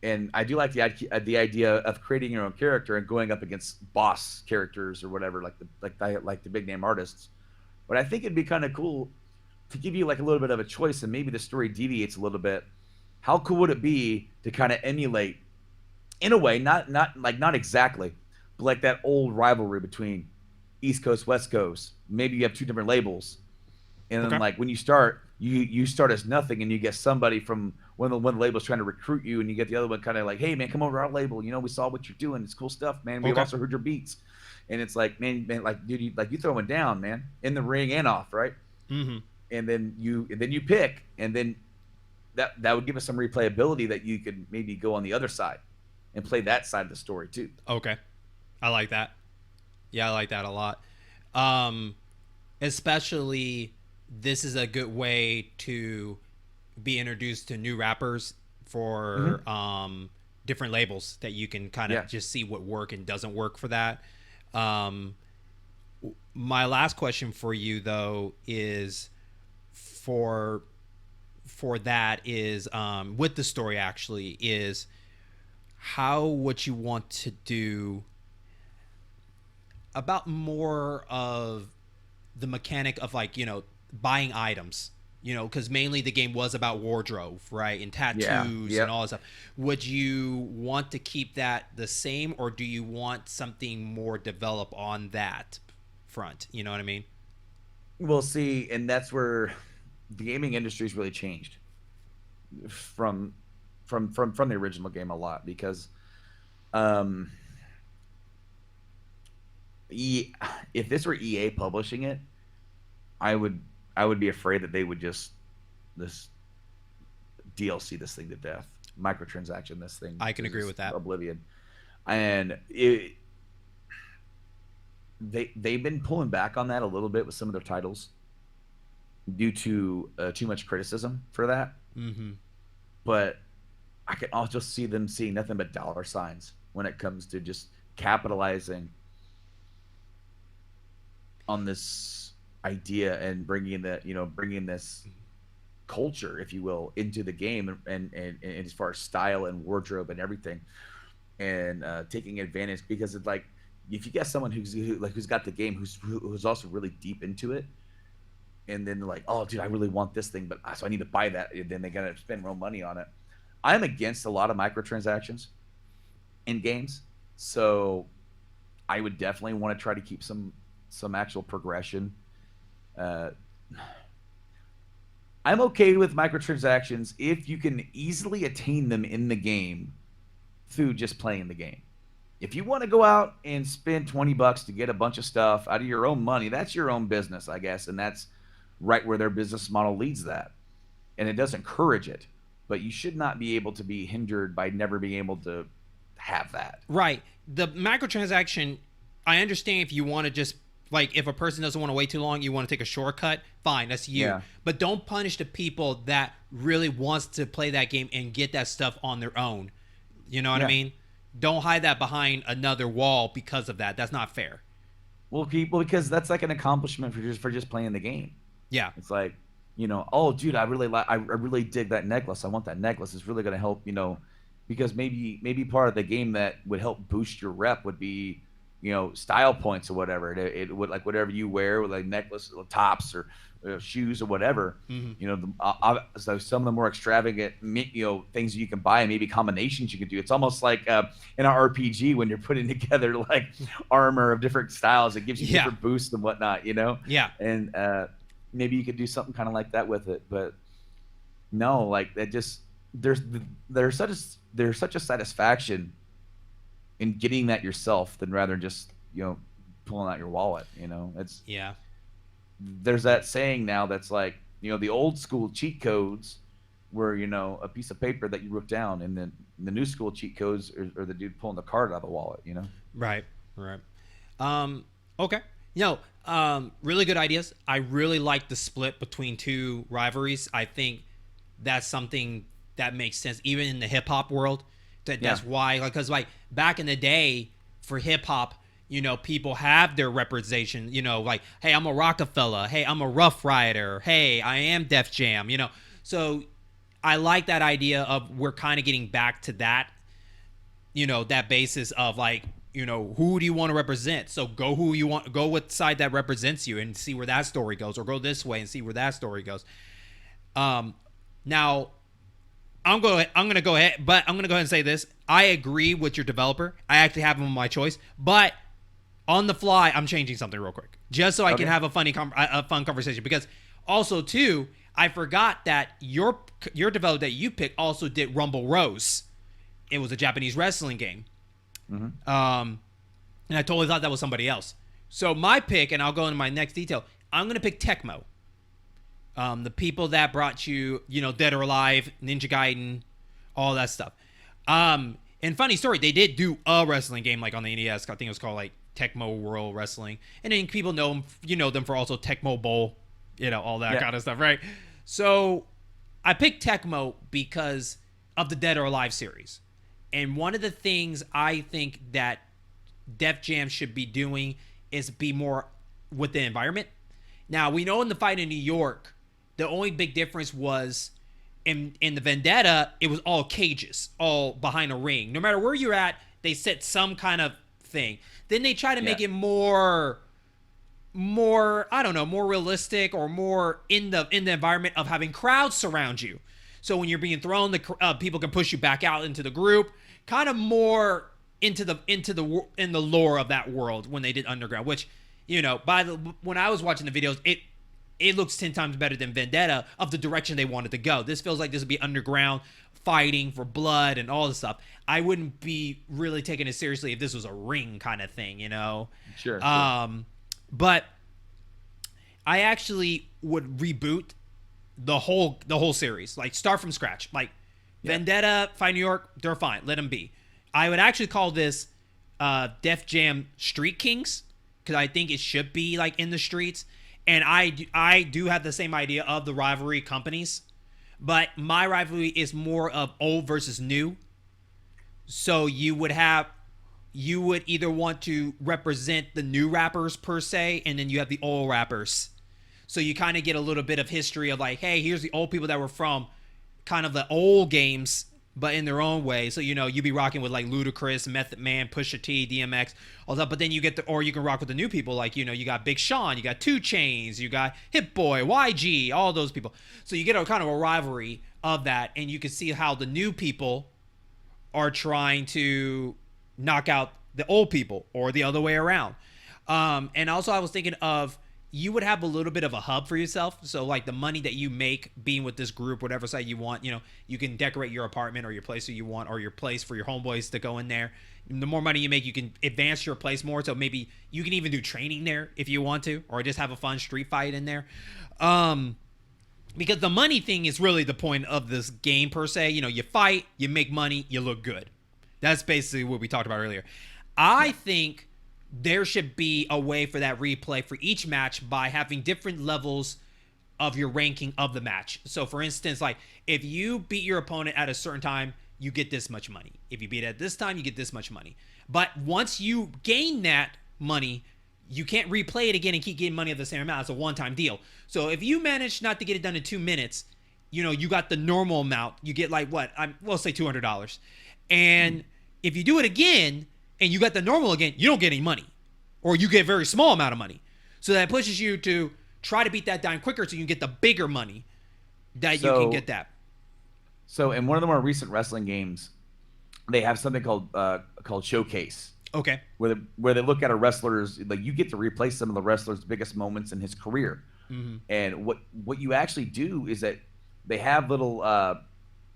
And I do like the idea of creating your own character and going up against boss characters or whatever, like the big name artists. But I think it'd be kind of cool to give you like a little bit of a choice, and maybe the story deviates a little bit. How cool would it be to kind of emulate, in a way, not exactly, but like that old rivalry between East Coast, West Coast? Maybe you have two different labels, and then like when you start, you start as nothing, and you get somebody from one of the labels trying to recruit you, and you get the other one kind of like, hey man, come over to our label. We saw what you're doing. It's cool stuff, man. We also heard your beats, and it's like, man, like dude, you throwing down, man, in the ring and off, right? Mm-hmm. And then you pick, and then that would give us some replayability that you could maybe go on the other side and play that side of the story too. Okay. I like that. Yeah, I like that a lot. Especially, this is a good way to be introduced to new rappers for different labels that you can kind of just see what work and doesn't work for that. My last question for you though is for that is with the story actually is how what you want to do about more of the mechanic of like buying items, because mainly the game was about wardrobe, right, and tattoos and all that stuff. Would you want to keep that the same, or do you want something more developed on that front? You know what I mean? We'll see, and that's where the gaming industry's really changed from the original game a lot, because if this were EA publishing it, I would be afraid that they would just this DLC this thing to death, microtransaction this thing. I can agree with that. Oblivion, and they've been pulling back on that a little bit with some of their titles due to too much criticism for that. Mm-hmm. But I can also see them seeing nothing but dollar signs when it comes to just capitalizing on this idea and bringing this culture, if you will, into the game, and as far as style and wardrobe and everything, and taking advantage, because it's like, if you get someone who's got the game, who's also really deep into it, and then they're like, oh dude, I really want this thing, but so I need to buy that, and then they gotta spend real money on it. I'm against a lot of microtransactions in games, so I would definitely want to try to keep some actual progression. uh, I'm okay with microtransactions if you can easily attain them in the game through just playing the game. If you want to go out and spend $20 to get a bunch of stuff out of your own money, that's your own business, I guess, and that's right where their business model leads that, and it does encourage it. But you should not be able to be hindered by never being able to have that. Right. The microtransaction, I understand if you want to just, like, if a person doesn't want to wait too long, you want to take a shortcut, fine, that's you. Yeah. But don't punish the people that really wants to play that game and get that stuff on their own. You know what I mean? Don't hide that behind another wall because of that. That's not fair. Well, people, because that's like an accomplishment for just playing the game. Yeah. It's like, oh, dude, I really dig that necklace. I want that necklace. It's really going to help, because maybe part of the game that would help boost your rep would be, style points or whatever. It would, like, whatever you wear, with like necklace, tops, or shoes or whatever. So some of the more extravagant, things you can buy, and maybe combinations you can do. It's almost like in an RPG when you're putting together like armor of different styles. It gives you different boosts and whatnot. Yeah. And maybe you could do something kind of like that with it. But no, like, that just there's such a satisfaction in getting that yourself, than rather than just pulling out your wallet. It's there's that saying now that's like, the old school cheat codes were a piece of paper that you wrote down, and then the new school cheat codes are the dude pulling the card out of the wallet. Right. Okay. Really good ideas. I really like the split between two rivalries. I think that's something that makes sense, even in the hip hop world. That's why, because like back in the day for hip hop, people have their representation. Like, hey, I'm a Rockefeller. Hey, I'm a Rough Rider. Hey, I am Def Jam. So I like that idea of, we're kind of getting back to that. That basis of like, who do you want to represent? So go who you want, go with side that represents you, and see where that story goes, or go this way and see where that story goes. Now I'm going to go ahead and say this. I agree with your developer. I actually have him on my choice, but on the fly, I'm changing something real quick, just so I can have a fun conversation. Because also too, I forgot that your developer that you picked also did Rumble Rose. It was a Japanese wrestling game. And I totally thought that was somebody else. So my pick, and I'll go into my next detail, I'm going to pick Tecmo. The people that brought you, Dead or Alive, Ninja Gaiden, all that stuff. And funny story, they did do a wrestling game like on the NES. I think it was called like Tecmo World Wrestling. And then people know them for also Tecmo Bowl, all that kind of stuff, right? So I picked Tecmo because of the Dead or Alive series. And one of the things I think that Def Jam should be doing is be more with the environment. Now, we know in the fight in New York, the only big difference was in the Vendetta, it was all cages, all behind a ring. No matter where you're at, they set some kind of thing. Then they try to make it more, I don't know, more realistic, or more in the environment of having crowds surround you. So when you're being thrown, the people can push you back out into the group. Kind of more in the lore of that world when they did Underground, which, when I was watching the videos, it looks 10 times better than Vendetta of the direction they wanted to go. This feels like this would be underground fighting for blood and all this stuff. I wouldn't be really taking it seriously if this was a ring kind of thing, Sure. But I actually would reboot the whole series, like start from scratch. Like Vendetta, Fight New York, they're fine. Let them be. I would actually call this Def Jam Street Kings, because I think it should be like in the streets. And I do have the same idea of the rivalry companies, but my rivalry is more of old versus new. So you would either want to represent the new rappers per se, and then you have the old rappers So you kind of get a little bit of history of like, hey, here's the old people that were from kind of the old games, but in their own way. So, you be rocking with like Ludacris, Method Man, Pusha T, DMX, all that. But then you get or you can rock with the new people. Like, you got Big Sean, you got 2 Chainz, you got Hit Boy, YG, all those people. So you get a kind of a rivalry of that. And you can see how the new people are trying to knock out the old people or the other way around. And also I was thinking of, you would have a little bit of a hub for yourself. So like the money that you make being with this group, whatever site you want, you can decorate your apartment or your place that you want, or your place for your homeboys to go in there. And the more money you make, you can advance your place more. So maybe you can even do training there if you want to, or just have a fun street fight in there. Because the money thing is really the point of this game per se. You fight, you make money, you look good. That's basically what we talked about earlier. I think there should be a way for that replay for each match by having different levels of your ranking of the match. So for instance, like if you beat your opponent at a certain time, you get this much money. If you beat it at this time, you get this much money. But once you gain that money, you can't replay it again and keep getting money of the same amount. It's a one-time deal. So if you manage not to get it done in 2 minutes, you got the normal amount. You get like we'll say $200. And if you do it again, and you got the normal again, you don't get any money, or you get a very small amount of money. So that pushes you to try to beat that down quicker so you can get the bigger money that you can get that. So in one of the more recent wrestling games, they have something called Showcase. Okay. Where they look at a wrestler's, like you get to replay some of the wrestler's biggest moments in his career. Mm-hmm. And what you actually do is that they have little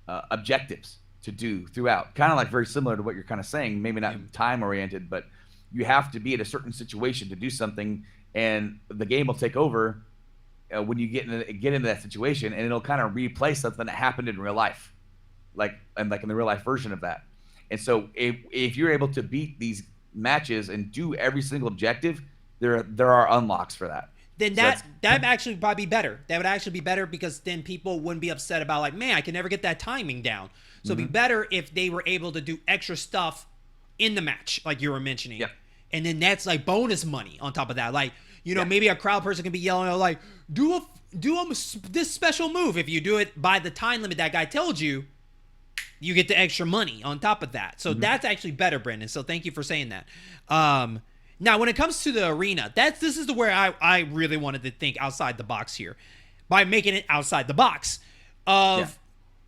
objectives to do throughout, kind of like very similar to what you're kind of saying, maybe not time oriented, but you have to be in a certain situation to do something, and the game will take over when you get into that situation, and it'll kind of replay something that happened in real life, like in the real life version of that. And so if you're able to beat these matches and do every single objective, there are unlocks for that. Then that actually probably be better. That would actually be better, because then people wouldn't be upset about like, man, I can never get that timing down. So it'd be better if they were able to do extra stuff in the match, like you were mentioning. Yeah. And then that's like bonus money on top of that. Like, maybe a crowd person can be yelling like, do this special move. If you do it by the time limit that guy told you, you get the extra money on top of that. So that's actually better, Brendan. So thank you for saying that. Now, when it comes to the arena, this is where I really wanted to think outside the box here, by making it outside the box.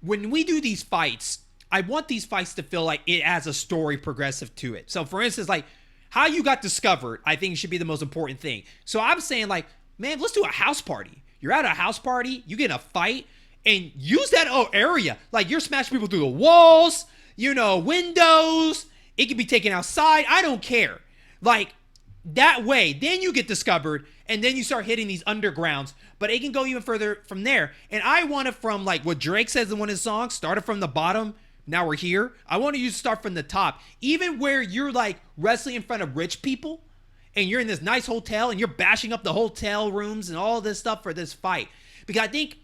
When we do these fights, I want these fights to feel like it has a story progressive to it. So, for instance, like how you got discovered, I think should be the most important thing. So I'm saying like, man, let's do a house party. You're at a house party, you get in a fight, and use that area. Like you're smashing people through the walls, windows. It can be taken outside. I don't care. Like that way, then you get discovered, and then you start hitting these undergrounds. But it can go even further from there. And I want it from like what Drake says in one of his songs, started from the bottom, now we're here. I want you to start from the top. Even where you're like wrestling in front of rich people, and you're in this nice hotel, and you're bashing up the hotel rooms and all this stuff for this fight. Because I think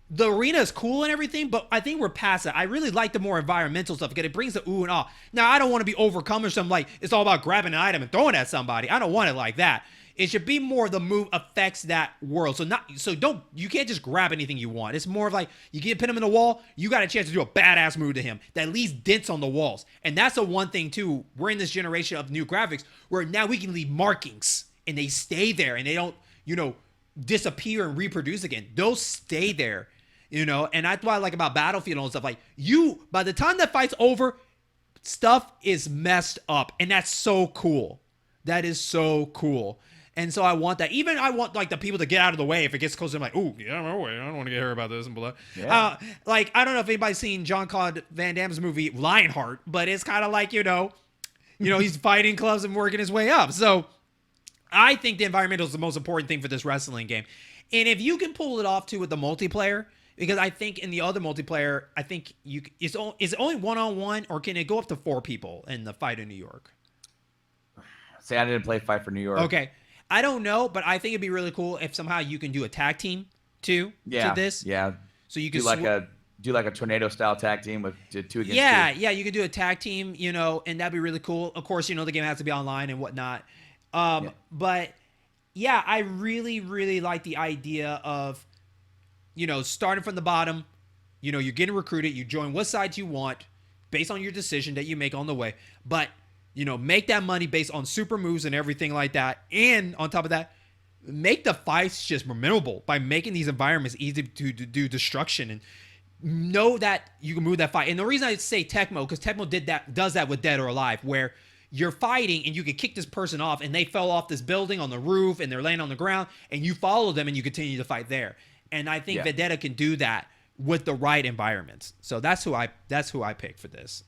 the arena is cool and everything, but I think we're past it. I really like the more environmental stuff, because it brings the ooh and ah. Now, I don't want to be overcome or something like it's all about grabbing an item and throwing it at somebody. I don't want it like that. It should be more the move affects that world. You can't just grab anything you want. It's more of like you get pin him in the wall, you got a chance to do a badass move to him that leaves dents on the walls. And that's the one thing too. We're in this generation of new graphics where now we can leave markings and they stay there and they don't, disappear and reproduce again. Those stay there. And that's what I like about Battlefield and stuff. Like by the time that fight's over, stuff is messed up, and that's so cool. That is so cool. And so I want that. Even I want like the people to get out of the way if it gets closer. I'm like, ooh, get out of my way. I don't want to get heard about this and blah. Yeah. Like I don't know if anybody's seen Jean-Claude Van Damme's movie Lionheart, but it's kind of like he's fighting clubs and working his way up. So I think the environmental is the most important thing for this wrestling game. And if you can pull it off too with the multiplayer, because I think in the other multiplayer, I think is it only 1-on-1, or can it go up to 4 people in the fight in New York? Say I didn't play Fight for New York. Okay. I don't know, but I think it'd be really cool if somehow you can do a tag team too to this. Yeah. So you can do like a tornado style tag team with 2 against 2. Yeah, you could do a tag team, and that'd be really cool. Of course, the game has to be online and whatnot. But yeah, I really, really like the idea of, starting from the bottom. You're getting recruited. You join what side you want based on your decision that you make on the way. But, make that money based on super moves and everything like that. And on top of that, make the fights just memorable by making these environments easy to do destruction and know that you can move that fight. And the reason I say Tecmo, because Tecmo does that with Dead or Alive, where you're fighting and you can kick this person off and they fell off this building on the roof and they're laying on the ground and you follow them and you continue to fight there. And I think Vendetta can do that with the right environments. So that's who I pick for this.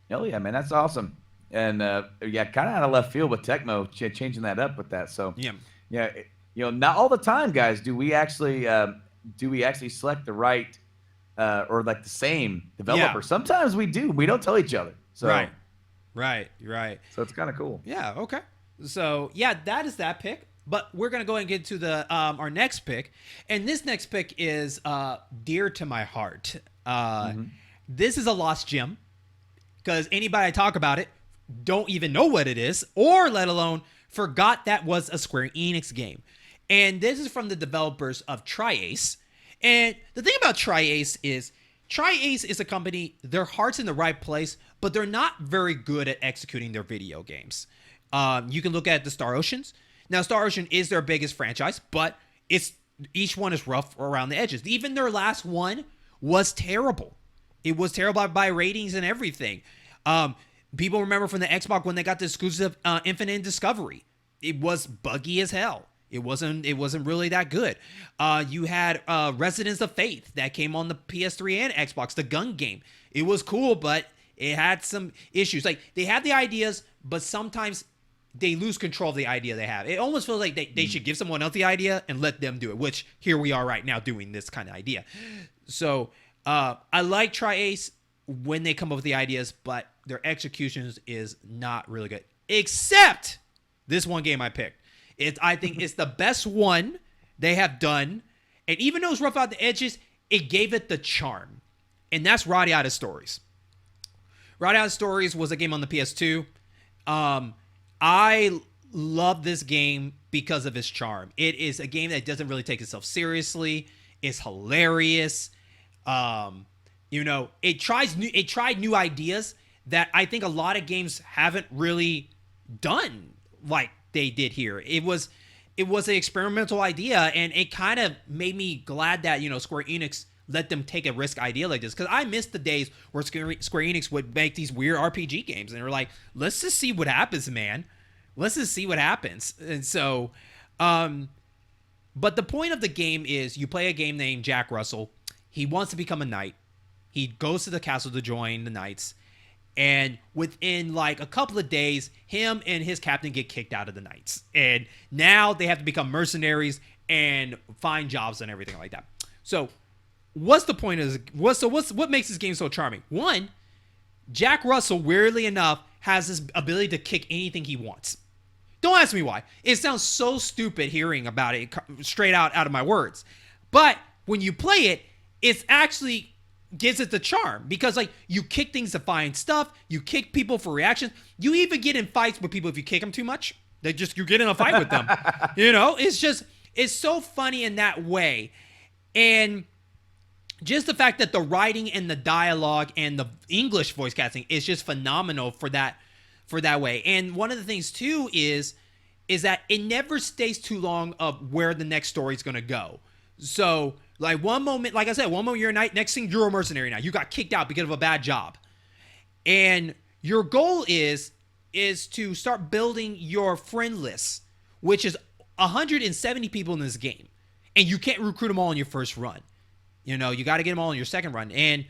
Hell yeah, man, that's awesome. And kind of out of left field with Tecmo changing that up with that. So yeah, not all the time, guys, do we actually select the right or like the same developer? Yeah. Sometimes we do. We don't tell each other. So Right. So it's kind of cool. Yeah. Okay. So yeah, that is that pick. But we're gonna go and get to the our next pick, and this next pick is dear to my heart. This is a lost gem because anybody I talk about it don't even know what it is, or let alone forgot that was a Square Enix game. And this is from the developers of Tri-Ace. And the thing about Tri-Ace is a company, their heart's in the right place, but they're not very good at executing their video games. You can look at the Star Oceans. Now, Star Ocean is their biggest franchise, but each one is rough around the edges. Even their last one was terrible. It was terrible by ratings and everything. People remember from the Xbox when they got the exclusive Infinite Discovery. It was buggy as hell. It wasn't really that good. You had Residence of Faith that came on the PS3 and Xbox, the gun game. It was cool, but it had some issues. Like, they had the ideas, but sometimes they lose control of the idea they have. It almost feels like they should give someone else the idea and let them do it, which here we are right now doing this kind of idea. So I like Tri-Ace when they come up with the ideas, but their executions is not really good. Except this one game I picked. I think it's the best one they have done. And even though it's rough out the edges, it gave it the charm. And that's Radiata Stories. Radiata Stories was a game on the PS2. I love this game because of its charm. It is a game that doesn't really take itself seriously. It's hilarious. It tried new ideas that I think a lot of games haven't really done like they did here. It was an experimental idea, and it kind of made me glad that Square Enix let them take a risk idea like this, because I miss the days where Square Enix would make these weird RPG games and they're like, let's just see what happens, man. Let's just see what happens. And so, but the point of the game is you play a game named Jack Russell. He wants to become a knight. He goes to the castle to join the knights. And within like a couple of days, him and his captain get kicked out of the knights. And now they have to become mercenaries and find jobs and everything like that. So what's the point of this? What makes this game so charming? One, Jack Russell, weirdly enough, has this ability to kick anything he wants. Don't ask me why. It sounds so stupid hearing about it straight out of my words. But when you play it, it's actually gives it the charm, because like you kick things to find stuff, you kick people for reactions, you even get in fights with people if you kick them too much. You get in a fight with them. It's so funny in that way. And just the fact that the writing and the dialogue and the English voice casting is just phenomenal for that way. And one of the things too is that it never stays too long of where the next story is going to go. So like one moment, like I said, one moment you're a knight, next thing you're a mercenary now. You got kicked out because of a bad job. And your goal is to start building your friend list, which is 170 people in this game. And you can't recruit them all in your first run. You got to get them all in your second run. And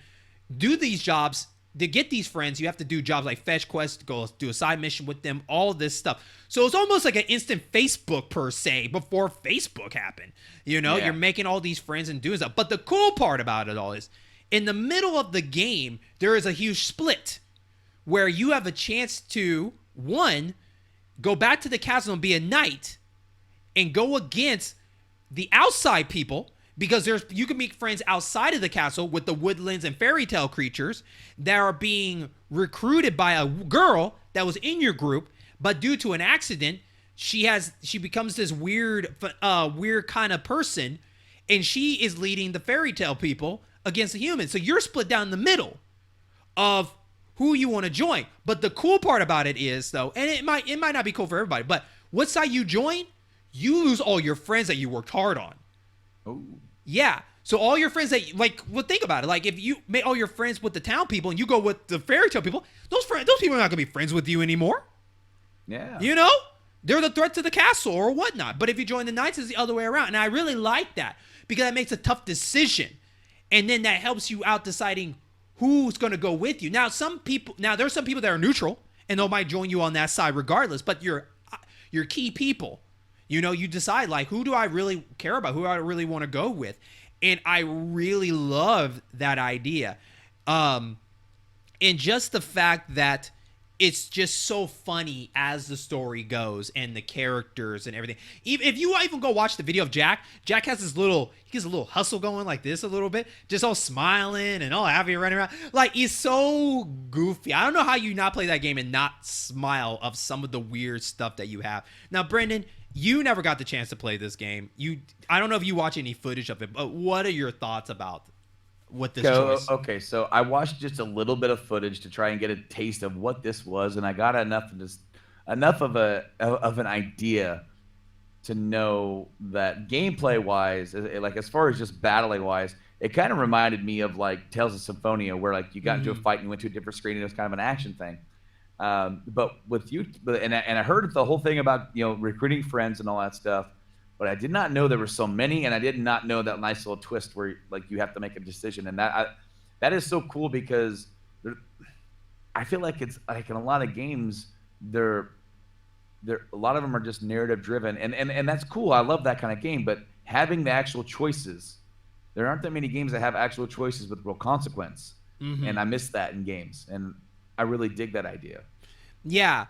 do these jobs. To get these friends, you have to do jobs like fetch quests, go do a side mission with them, all of this stuff. So it's almost like an instant Facebook per se before Facebook happened. You're making all these friends and doing stuff. But the cool part about it all is in the middle of the game, there is a huge split where you have a chance to, one, go back to the castle and be a knight and go against the outside people. Because you can make friends outside of the castle with the woodlands and fairy tale creatures that are being recruited by a girl that was in your group, but due to an accident, she becomes this weird kind of person, and she is leading the fairy tale people against the humans. So you're split down the middle of who you want to join. But the cool part about it is, though, and it might not be cool for everybody, but what side you join, you lose all your friends that you worked hard on. Oh. Yeah. So all your friends that, like, well, think about it. Like, if you make all your friends with the town people and you go with the fairy tale people, those people are not going to be friends with you anymore. Yeah. You know? They're the threat to the castle or whatnot. But if you join the knights, it's the other way around. And I really like that because that makes a tough decision. And then that helps you out deciding who's going to go with you. Now, there's some people that are neutral and they might join you on that side regardless. But your key people, you know, you decide, like, who do I really care about? Who do I really want to go with? And I really love that idea. And just the fact that it's just so funny as the story goes and the characters and everything. If you even go watch the video of Jack has he gets a little hustle going like this a little bit, just all smiling and all happy running around. Like, he's so goofy. I don't know how you not play that game and not smile of some of the weird stuff that you have. Now, Brendan, you never got the chance to play this game. I don't know if you watch any footage of it, but what are your thoughts about what this choice? Okay, so I watched just a little bit of footage to try and get a taste of what this was, and I got enough of an idea to know that gameplay wise, like as far as just battling wise, it kind of reminded me of like Tales of Symphonia, where like you got into a fight and you went to a different screen and it was kind of an action thing. But with you, and I heard the whole thing about, you know, recruiting friends and all that stuff. But I did not know there were so many, and I did not know that nice little twist where like you have to make a decision, and that is so cool because I feel like it's like in a lot of games a lot of them are just narrative driven, and that's cool. I love that kind of game, but having the actual choices, there aren't that many games that have actual choices with real consequence, and I miss that in games, and I really dig that idea. Yeah.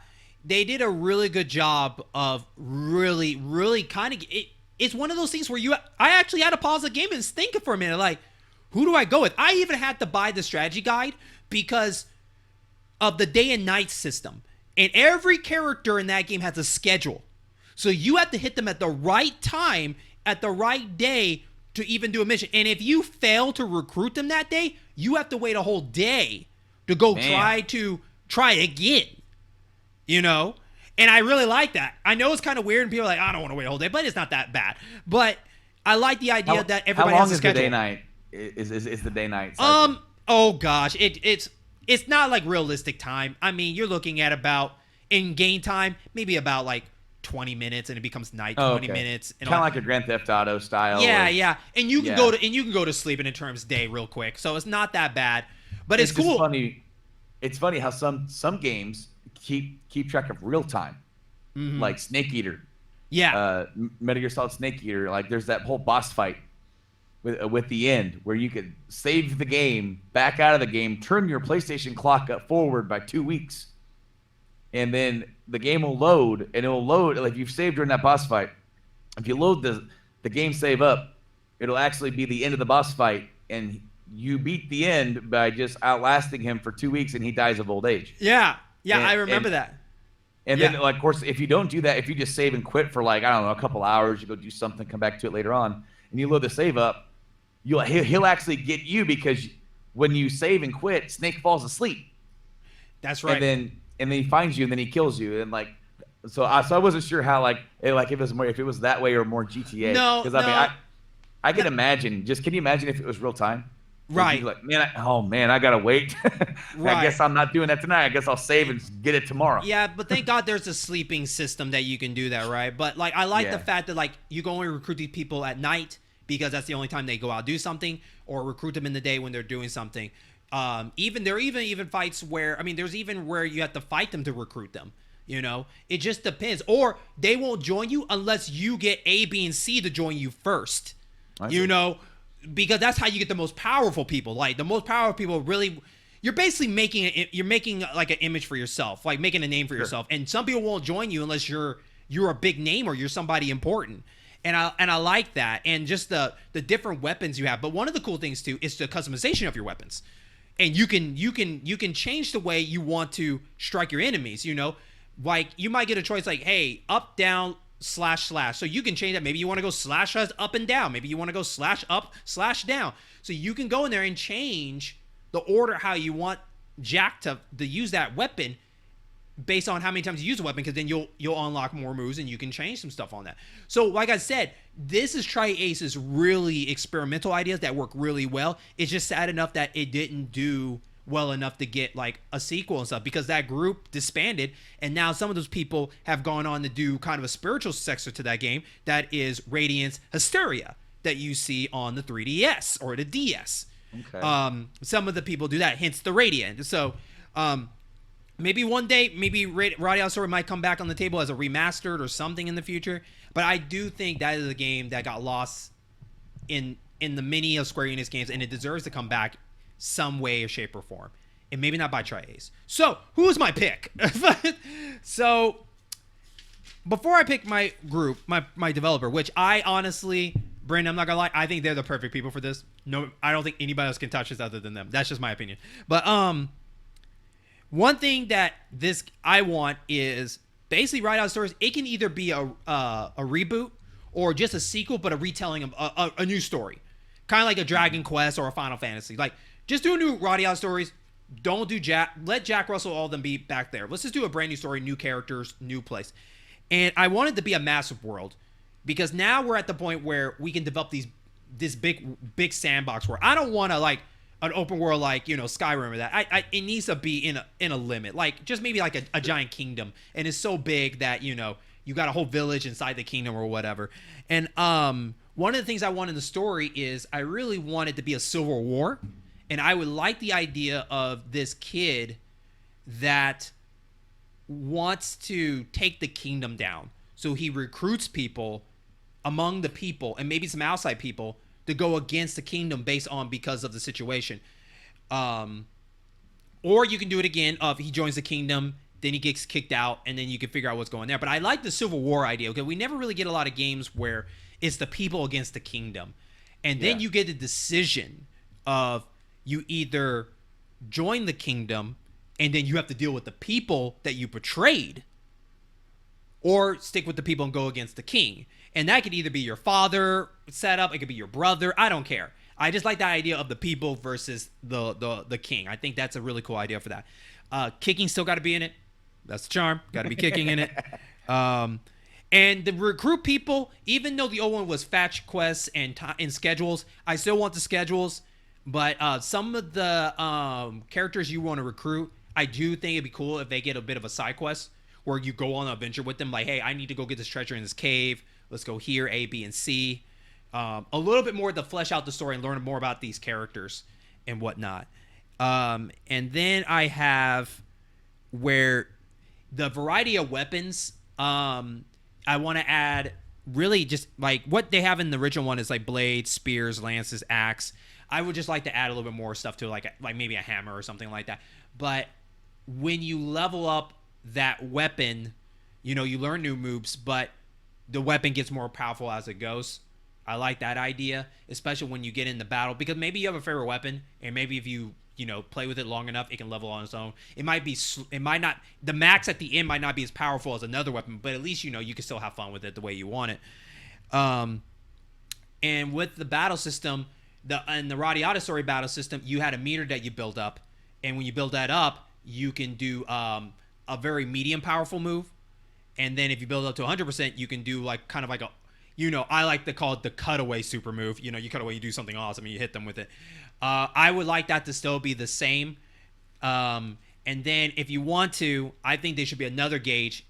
They did a really good job of really, really kind of... It's one of those things where I actually had to pause the game and think for a minute, like, who do I go with? I even had to buy the strategy guide because of the day and night system. And every character in that game has a schedule. So you have to hit them at the right time, at the right day to even do a mission. And if you fail to recruit them that day, you have to wait a whole day to go try again. You know, and I really like that. I know it's kind of weird, and people are like, I don't want to wait a whole day, but it's not that bad. But I like the idea that everybody has a schedule. How long is the day night? Is the day night? Oh gosh, it's not like realistic time. I mean, you're looking at about in game time, maybe about like 20 minutes, and it becomes night. 20 minutes, and kind of like a Grand Theft Auto style. Yeah, and you can go to sleep, and it turns day real quick, so it's not that bad. But it's cool. It's funny how some games keep track of real time, like Snake Eater. Yeah. Metal Gear Solid Snake Eater. Like there's that whole boss fight with the end where you could save the game, back out of the game, turn your PlayStation clock up forward by 2 weeks, and then the game will load, and it will load like you've saved during that boss fight. If you load the game save up, it'll actually be the end of the boss fight, and you beat the end by just outlasting him for 2 weeks, and he dies of old age. Yeah. Yeah, I remember that. And then, like, of course, if you don't do that, if you just save and quit for, like, I don't know, a couple hours, you go do something, come back to it later on, and you load the save up, he'll actually get you because when you save and quit, Snake falls asleep. That's right. And then he finds you, and then he kills you. And, like, so I wasn't sure how, if it was that way or more GTA. No, because, I mean, I can imagine. Can you imagine if it was real time? Right. Like, man, I gotta wait. Right. I guess I'm not doing that tonight. I guess I'll save and get it tomorrow. Yeah, but thank God there's a sleeping system that you can do that, right? But like, I like the fact that like you can only recruit these people at night because that's the only time they go out do something, or recruit them in the day when they're doing something. There are even fights where there's even where you have to fight them to recruit them. You know, it just depends. Or they won't join you unless you get A, B, and C to join you first. You know. Because that's how you get the most powerful people. Like the most powerful people really, you're basically making like an image for yourself, like making a name for yourself. And some people won't join you unless you're a big name or you're somebody important. And I like that, and just the different weapons you have. But one of the cool things too is the customization of your weapons, and you can change the way you want to strike your enemies. You know, like you might get a choice like, hey, up, down, slash, slash. So you can change that. Maybe you want to go slash up and down. Maybe you want to go slash up, slash down. So you can go in there and change the order how you want Jack to use that weapon based on how many times you use a weapon, because then you'll unlock more moves and you can change some stuff on that. So like I said, this is Tri-Ace's really experimental ideas that work really well. It's just sad enough that it didn't do well enough to get like a sequel and stuff, because that group disbanded, and now some of those people have gone on to do kind of a spiritual successor to that game, that is Radiance Hysteria, that you see on the 3DS or the DS. Okay. Some of the people do that, hence the Radiant. So maybe one day, maybe Radiata Story might come back on the table as a remastered or something in the future. But I do think that is a game that got lost in the many of Square Enix games, and it deserves to come back some way or shape or form. And maybe not by Tri-Ace. So, who is my pick? So, before I pick my group, my developer, which I honestly, Brandon, I'm not gonna lie, I think they're the perfect people for this. No, I don't think anybody else can touch this other than them. That's just my opinion. But one thing that I want is basically Radiata Stories. It can either be a reboot or just a sequel, but a retelling of a new story, kind of like a Dragon Quest or a Final Fantasy. Like, just do a new Radiata Stories. Don't do let Jack Russell, all of them be back there. Let's just do a brand new story, new characters, new place. And I want it to be a massive world, because now we're at the point where we can develop this big sandbox where I don't want to like an open world like, Skyrim or that. It needs to be in a limit, like just maybe like a giant kingdom, and it's so big that you got a whole village inside the kingdom or whatever. And one of the things I want in the story is I really want it to be a civil war, and I would like the idea of this kid that wants to take the kingdom down. So he recruits people among the people and maybe some outside people to go against the kingdom because of the situation. Or you can do it again of he joins the kingdom, then he gets kicked out, and then you can figure out what's going there. But I like the Civil War idea, because we never really get a lot of games where it's the people against the kingdom. And then you get a decision of you either join the kingdom and then you have to deal with the people that you betrayed, or stick with the people and go against the king. And that could either be your father setup, it could be your brother, I don't care. I just like that idea of the people versus the king. I think that's a really cool idea for that. Kicking still got to be in it. That's the charm. Got to be kicking in it. And the recruit people, even though the old one was fetch quests and schedules, I still want the schedules. But some of the characters you want to recruit, I do think it'd be cool if they get a bit of a side quest where you go on an adventure with them. Like, hey, I need to go get this treasure in this cave. Let's go here, A, B, and C. A little bit more to flesh out the story and learn more about these characters and whatnot. And then I have where the variety of weapons, I want to add really just like what they have in the original one is like blades, spears, lances, axe. I would just like to add a little bit more stuff to it, like maybe a hammer or something like that. But when you level up that weapon, you learn new moves, but the weapon gets more powerful as it goes. I like that idea, especially when you get in the battle, because maybe you have a favorite weapon, and maybe if you play with it long enough, it can level on its own. It might not, the max at the end might not be as powerful as another weapon, but at least you can still have fun with it the way you want it. And with the battle system, the Radiata Story battle system, you had a meter that you build up, and when you build that up, you can do a very medium powerful move, and then if you build up to 100%, you can do like kind of like a, I like to call it the cutaway super move. You cut away, you do something awesome, and you hit them with it. I would like that to still be the same. And then if you want to, I think there should be another gauge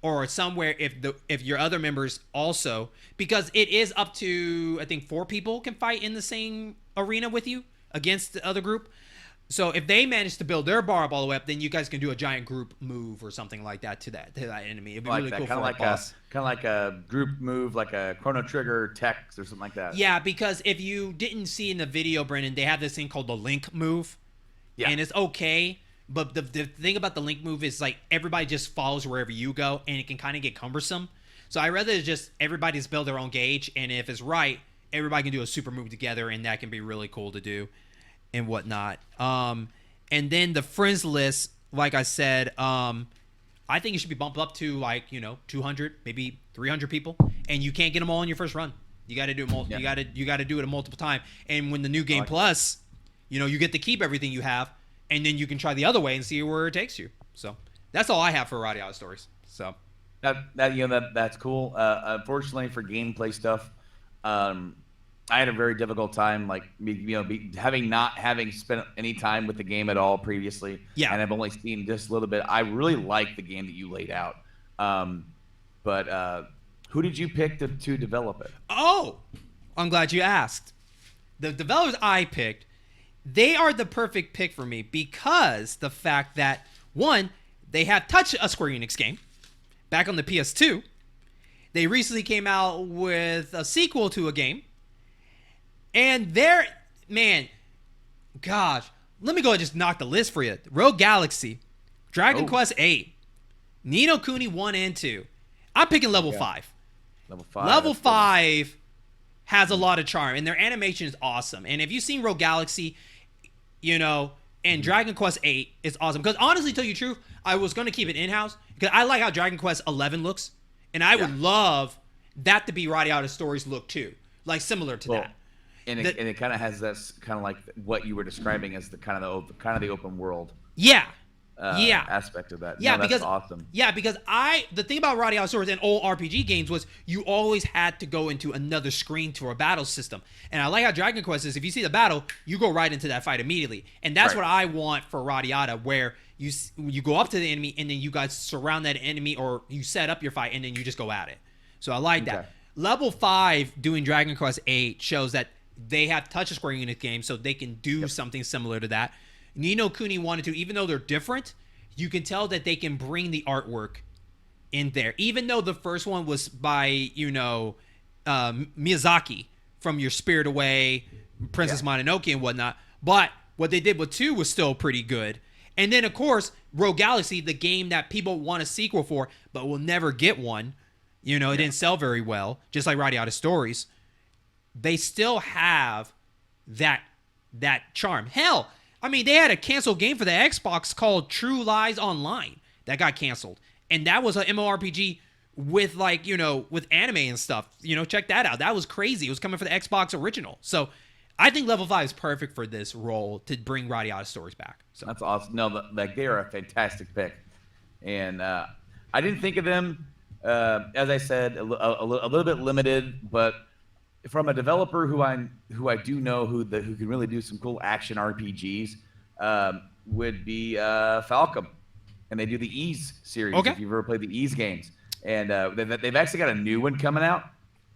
or somewhere if your other members also, because it is up to, I think 4 people can fight in the same arena with you against the other group. So if they manage to build their bar up all the way up, then you guys can do a giant group move or something like that to that enemy. It'd be really cool for a boss. Kind of like a group move, like a Chrono Trigger Tex or something like that. Yeah, because if you didn't see in the video, Brendan, they have this thing called the Link move. Yeah. And it's okay, but the thing about the Link move is like everybody just follows wherever you go, and it can kind of get cumbersome. So I'd rather just everybody's build their own gauge, and if it's right, everybody can do a super move together, and that can be really cool to do. And whatnot. And then the friends list, like I said, I I think it should be bumped up to like 200, maybe 300 people, and you can't get them all in your first run. You got to do it. You got to do it a multiple time. And when the new game plus, you get to keep everything you have, and then you can try the other way and see where it takes you. So that's all I have for Radiata Stories. So that's cool. Unfortunately for gameplay stuff, I had a very difficult time, like not having spent any time with the game at all previously. Yeah. And I've only seen just a little bit. I really like the game that you laid out. But who did you pick to develop it? Oh, I'm glad you asked. The developers I picked, they are the perfect pick for me because the fact that, one, they have touched a Square Enix game back on the PS2. They recently came out with a sequel to a game. And gosh, let me go and just knock the list for you. Rogue Galaxy, Dragon Quest 8, Ni no Kuni 1 and 2. I'm picking level 5. Level 5 has a lot of charm, and their animation is awesome. And if you've seen Rogue Galaxy, and Dragon Quest 8 is awesome. Because honestly, to tell you the truth, I was going to keep it in-house because I like how Dragon Quest 11 looks. And I would love that to be Radiata Stories look too. Like similar to that. And it kind of has this kind of like what you were describing as the kind of the open world. Yeah. Aspect of that. Yeah, that's because awesome. Yeah, because the thing about Radiata Stories and old RPG games was you always had to go into another screen to a battle system. And I like how Dragon Quest is, if you see the battle, you go right into that fight immediately. And that's what I want for Radiata, where you go up to the enemy and then you guys surround that enemy, or you set up your fight and then you just go at it. So I like that. Level 5 doing Dragon Quest 8 shows that they have touched a Square Enix game, so they can do something similar to that. Ni no Kuni 1 and 2, even though they're different, you can tell that they can bring the artwork in there. Even though the first one was by, Miyazaki from Your Spirit Away, Princess Mononoke and whatnot. But what they did with 2 was still pretty good. And then, of course, Rogue Galaxy, the game that people want a sequel for, but will never get one. It didn't sell very well, just like Radiata Stories. They still have that charm. Hell, I mean, they had a canceled game for the Xbox called True Lies Online that got canceled. And that was an MMORPG with with anime and stuff. Check that out. That was crazy. It was coming for the Xbox original. So I think Level 5 is perfect for this role to bring Radiata Stories back. So that's awesome. No, they are a fantastic pick. And I didn't think of them, as I said, a little bit limited, but from a developer who I do know who can really do some cool action RPGs would be Falcom, and they do the Ys series. Okay. If you've ever played the Ys games, and they've actually got a new one coming out.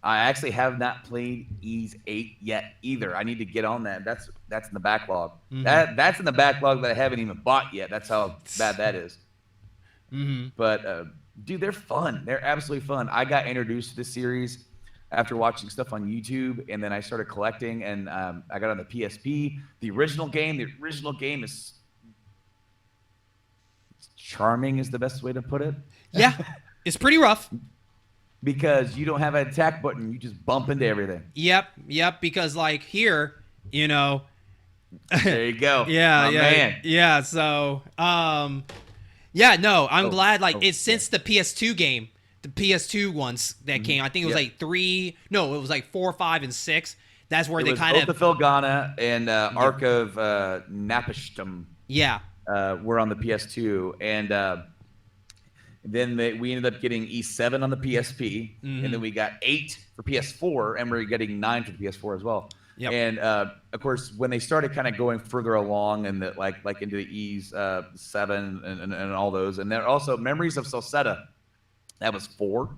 I actually have not played Ys 8 yet either. I need to get on that. That's in the backlog. Mm-hmm. That's in the backlog that I haven't even bought yet. That's how bad that is. Mm-hmm. But dude, they're fun. They're absolutely fun. I got introduced to this series after watching stuff on YouTube, and then I started collecting, and I got on the PSP. The original game is charming is the best way to put it. Yeah, it's pretty rough. Because you don't have an attack button, you just bump into everything. Yep, because like here, There you go. Yeah, so, I'm glad, since the PS2 game, the PS2 ones that came, I think it was it was like 4, 5, and 6. That's where they kind of... Both the Felghana and Ark of Napishtim were on the PS2. And then we ended up getting E7 on the PSP. And then we got 8 for PS4, and we're getting 9 for the PS4 as well. Yep. And of course, when they started kind of going further along and like into the E7 and all those, and then also Memories of Salsetta, that was 4.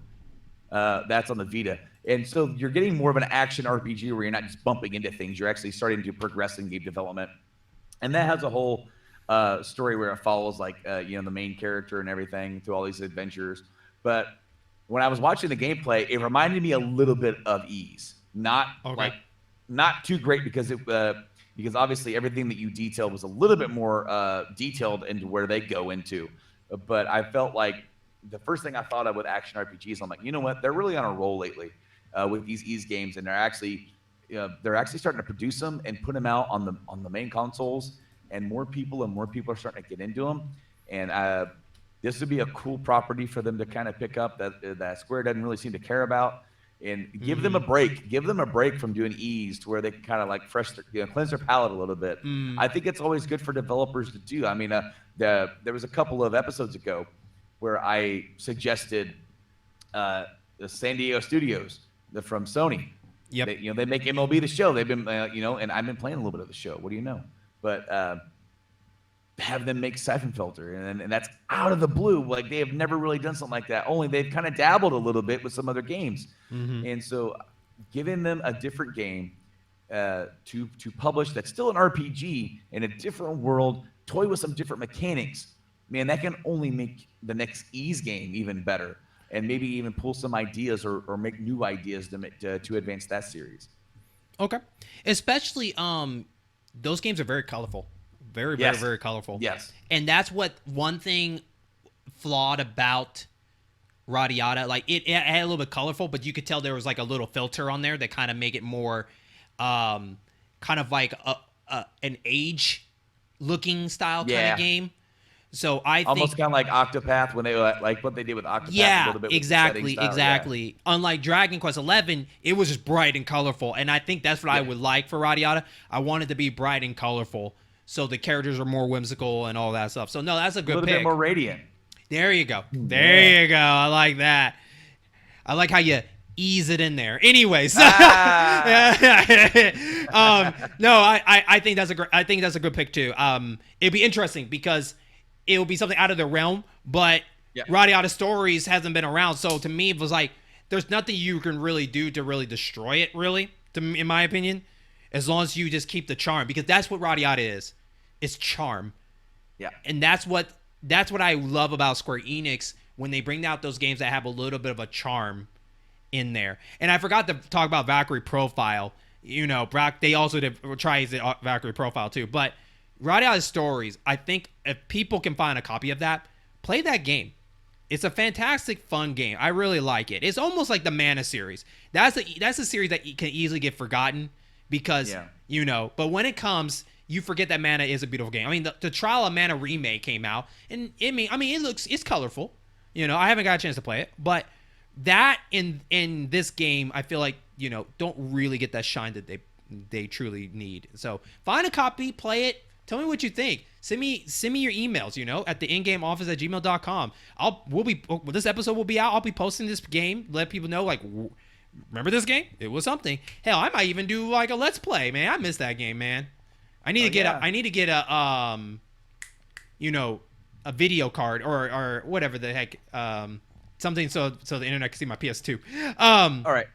That's on the Vita. And so you're getting more of an action RPG where you're not just bumping into things. You're actually starting to progress in game development. And that has a whole story where it follows the main character and everything through all these adventures. But when I was watching the gameplay, it reminded me a little bit of Ys. Not too great because obviously everything that you detailed was a little bit more detailed into where they go into. But I felt like the first thing I thought of with action RPGs, I'm like, you know what? They're really on a roll lately with these Ys games, and they're actually starting to produce them and put them out on the main consoles, and more people are starting to get into them. And this would be a cool property for them to kind of pick up that Square doesn't really seem to care about, and give them a break. Give them a break from doing E's to where they can kind of like cleanse their palate a little bit. I think it's always good for developers to do. I mean, there was a couple of episodes ago where I suggested the San Diego studios from Sony. Yep. They make MLB the Show. They've been, and I've been playing a little bit of the show. What do you know? But have them make Siphon Filter, and that's out of the blue. Like, they have never really done something like that. Only they've kind of dabbled a little bit with some other games. And so giving them a different game to publish that's still an RPG in a different world, toy with some different mechanics, man, that can only make the next Ys game even better, and maybe even pull some ideas or make new ideas to advance that series. Okay. Especially those games are very colorful. Very colorful. Yes. And that's what one thing flawed about Radiata. Like, it had a little bit colorful, but you could tell there was like a little filter on there that kind of make it more kind of like an age looking style kind of game. So I think almost kind of like Octopath when they like what they did with Octopath. Yeah, a little bit exactly. Yeah. Unlike Dragon Quest XI, it was just bright and colorful, and I think that's what I would like for Radiata. I want it to be bright and colorful, so the characters are more whimsical and all that stuff. So no, that's a good pick. A little bit more radiant. There you go. There you go. I like that. I like how you ease it in there. Anyways, no, I think that's a good pick too. It'd be interesting because it will be something out of their realm, but Radiata Stories hasn't been around. So to me, it was like, there's nothing you can really do to really destroy it, really, in my opinion, as long as you just keep the charm, because that's what Radiata is. It's charm. Yeah. And that's what I love about Square Enix when they bring out those games that have a little bit of a charm in there. And I forgot to talk about Valkyrie Profile. They also did try Valkyrie Profile too, but Radiata Stories, I think if people can find a copy of that, play that game. It's a fantastic, fun game. I really like it. It's almost like the Mana series. That's a series that can easily get forgotten because, but when it comes, you forget that Mana is a beautiful game. I mean, the Trial of Mana remake came out, and it's colorful. I haven't got a chance to play it, but that in this game, I feel like, don't really get that shine that they truly need. So find a copy, play it. Tell me what you think. Send me your emails, at the ingameoffice@gmail.com. This episode will be out. I'll be posting this game. Let people know, like, remember this game? It was something. Hell, I might even do like a let's play, man. I miss that game, man. I need to get a video card or whatever the heck, something so the internet can see my PS2. All right.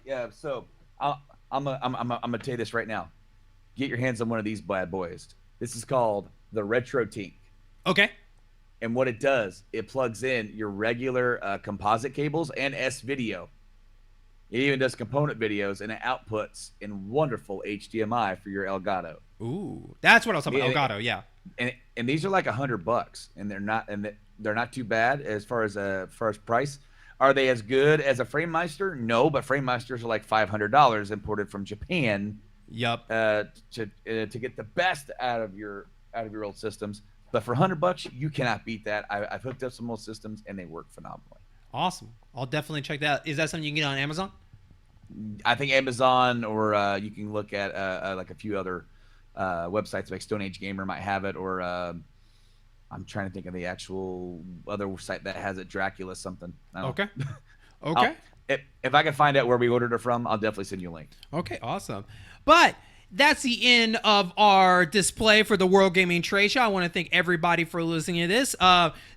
Yeah. So I'm gonna tell you this right now. Get your hands on one of these bad boys. This is called the Retro Tink. Okay. And what it does, it plugs in your regular composite cables and S-video. It even does component videos, and it outputs in wonderful HDMI for your Elgato. Ooh, that's what I was talking about. Elgato, yeah. And these are like $100, and they're not too bad as far as price. Are they as good as a FrameMeister? No, but FrameMeisters are like $500 imported from Japan. Yep. To get the best out of your old systems, but for $100, you cannot beat that. I've hooked up some old systems and they work phenomenally. Awesome. I'll definitely check that out. Is that something you can get on Amazon? I think Amazon, or you can look at like a few other websites, like Stone Age Gamer might have it, or I'm trying to think of the actual other site that has it, Dracula something. Okay. Okay. If I can find out where we ordered it from, I'll definitely send you a link. Okay, awesome. But that's the end of our display for the World Gaming Trade Show. I want to thank everybody for listening to this.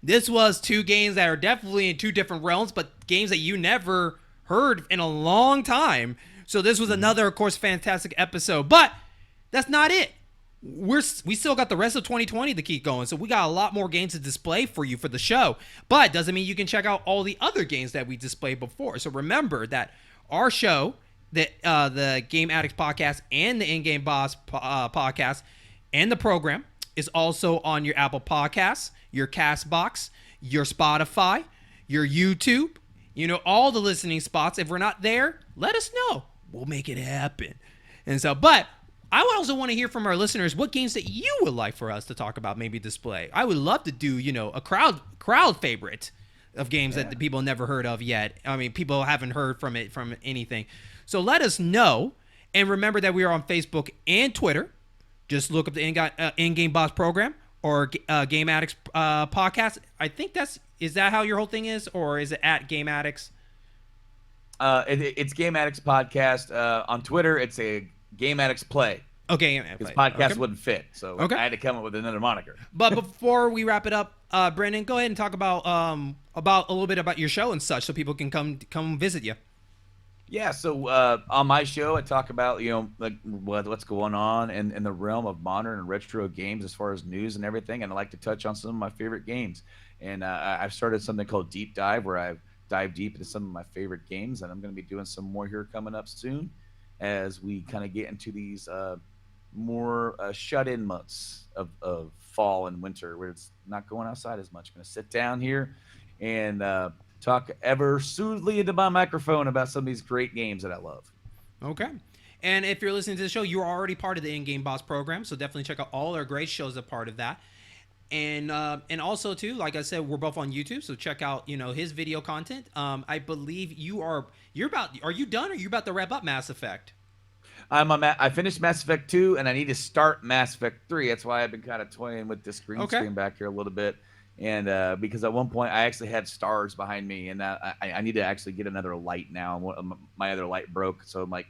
This was two games that are definitely in two different realms, but games that you never heard in a long time. So this was another, of course, fantastic episode. But that's not it. We still got the rest of 2020 to keep going, so we got a lot more games to display for you for the show, but doesn't mean you can check out all the other games that we displayed before. So remember that our show, the Game Addicts podcast and the In-Game Boss podcast and the program is also on your Apple Podcasts, your Castbox, your Spotify, your YouTube, all the listening spots. If we're not there, let us know. We'll make it happen. And so, but I would also want to hear from our listeners what games that you would like for us to talk about, maybe display. I would love to do, a crowd favorite of games that the people never heard of yet. I mean, people haven't heard from anything. So let us know. And remember that we are on Facebook and Twitter. Just look up the In-Game Boss program or Game Addicts podcast. I think is that how your whole thing is? Or is it at Game Addicts? It's Game Addicts podcast. On Twitter, it's a Game Addicts play. Okay, because podcast wouldn't fit, so I had to come up with another moniker. But before we wrap it up, Brendan, go ahead and talk about a little bit about your show and such, so people can come visit you. Yeah, so on my show, I talk about like what's going on in the realm of modern and retro games as far as news and everything, and I like to touch on some of my favorite games. And I've started something called Deep Dive, where I've dived deep into some of my favorite games, and I'm going to be doing some more here coming up soon, as we kind of get into these more shut-in months of fall and winter, where it's not going outside as much. I'm going to sit down here and talk ever soothly into my microphone about some of these great games that I love. Okay. And if you're listening to the show, you're already part of the In-Game Boss program, so definitely check out all our great shows as part of that. And also too, like I said, we're both on YouTube, so check out his video content. I believe are you done, or are you about to wrap up Mass Effect? I finished Mass Effect 2, and I need to start Mass Effect 3. That's why I've been kind of toying with this green screen back here a little bit. And because at one point I actually had stars behind me, and I need to actually get another light now. My other light broke, so I'm like,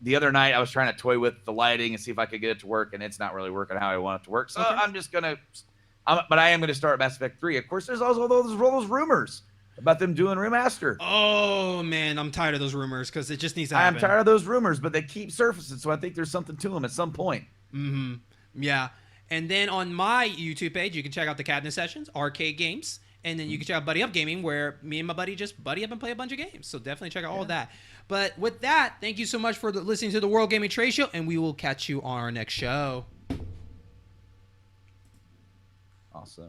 the other night I was trying to toy with the lighting and see if I could get it to work, and it's not really working how I want it to work. So I'm just gonna, but I am gonna start Mass Effect 3. Of course, there's also those rumors about them doing remaster. Oh man, I'm tired of those rumors because it just needs to happen. I'm tired of those rumors, but they keep surfacing, so I think there's something to them at some point. Mm-hmm. Yeah. And then on my YouTube page, you can check out the Cabinet Sessions, arcade games, and then you can check out Buddy Up Gaming, where me and my buddy just buddy up and play a bunch of games. So definitely check out all of that. But with that, thank you so much for listening to the World Gaming Trade Show, and we will catch you on our next show. Awesome.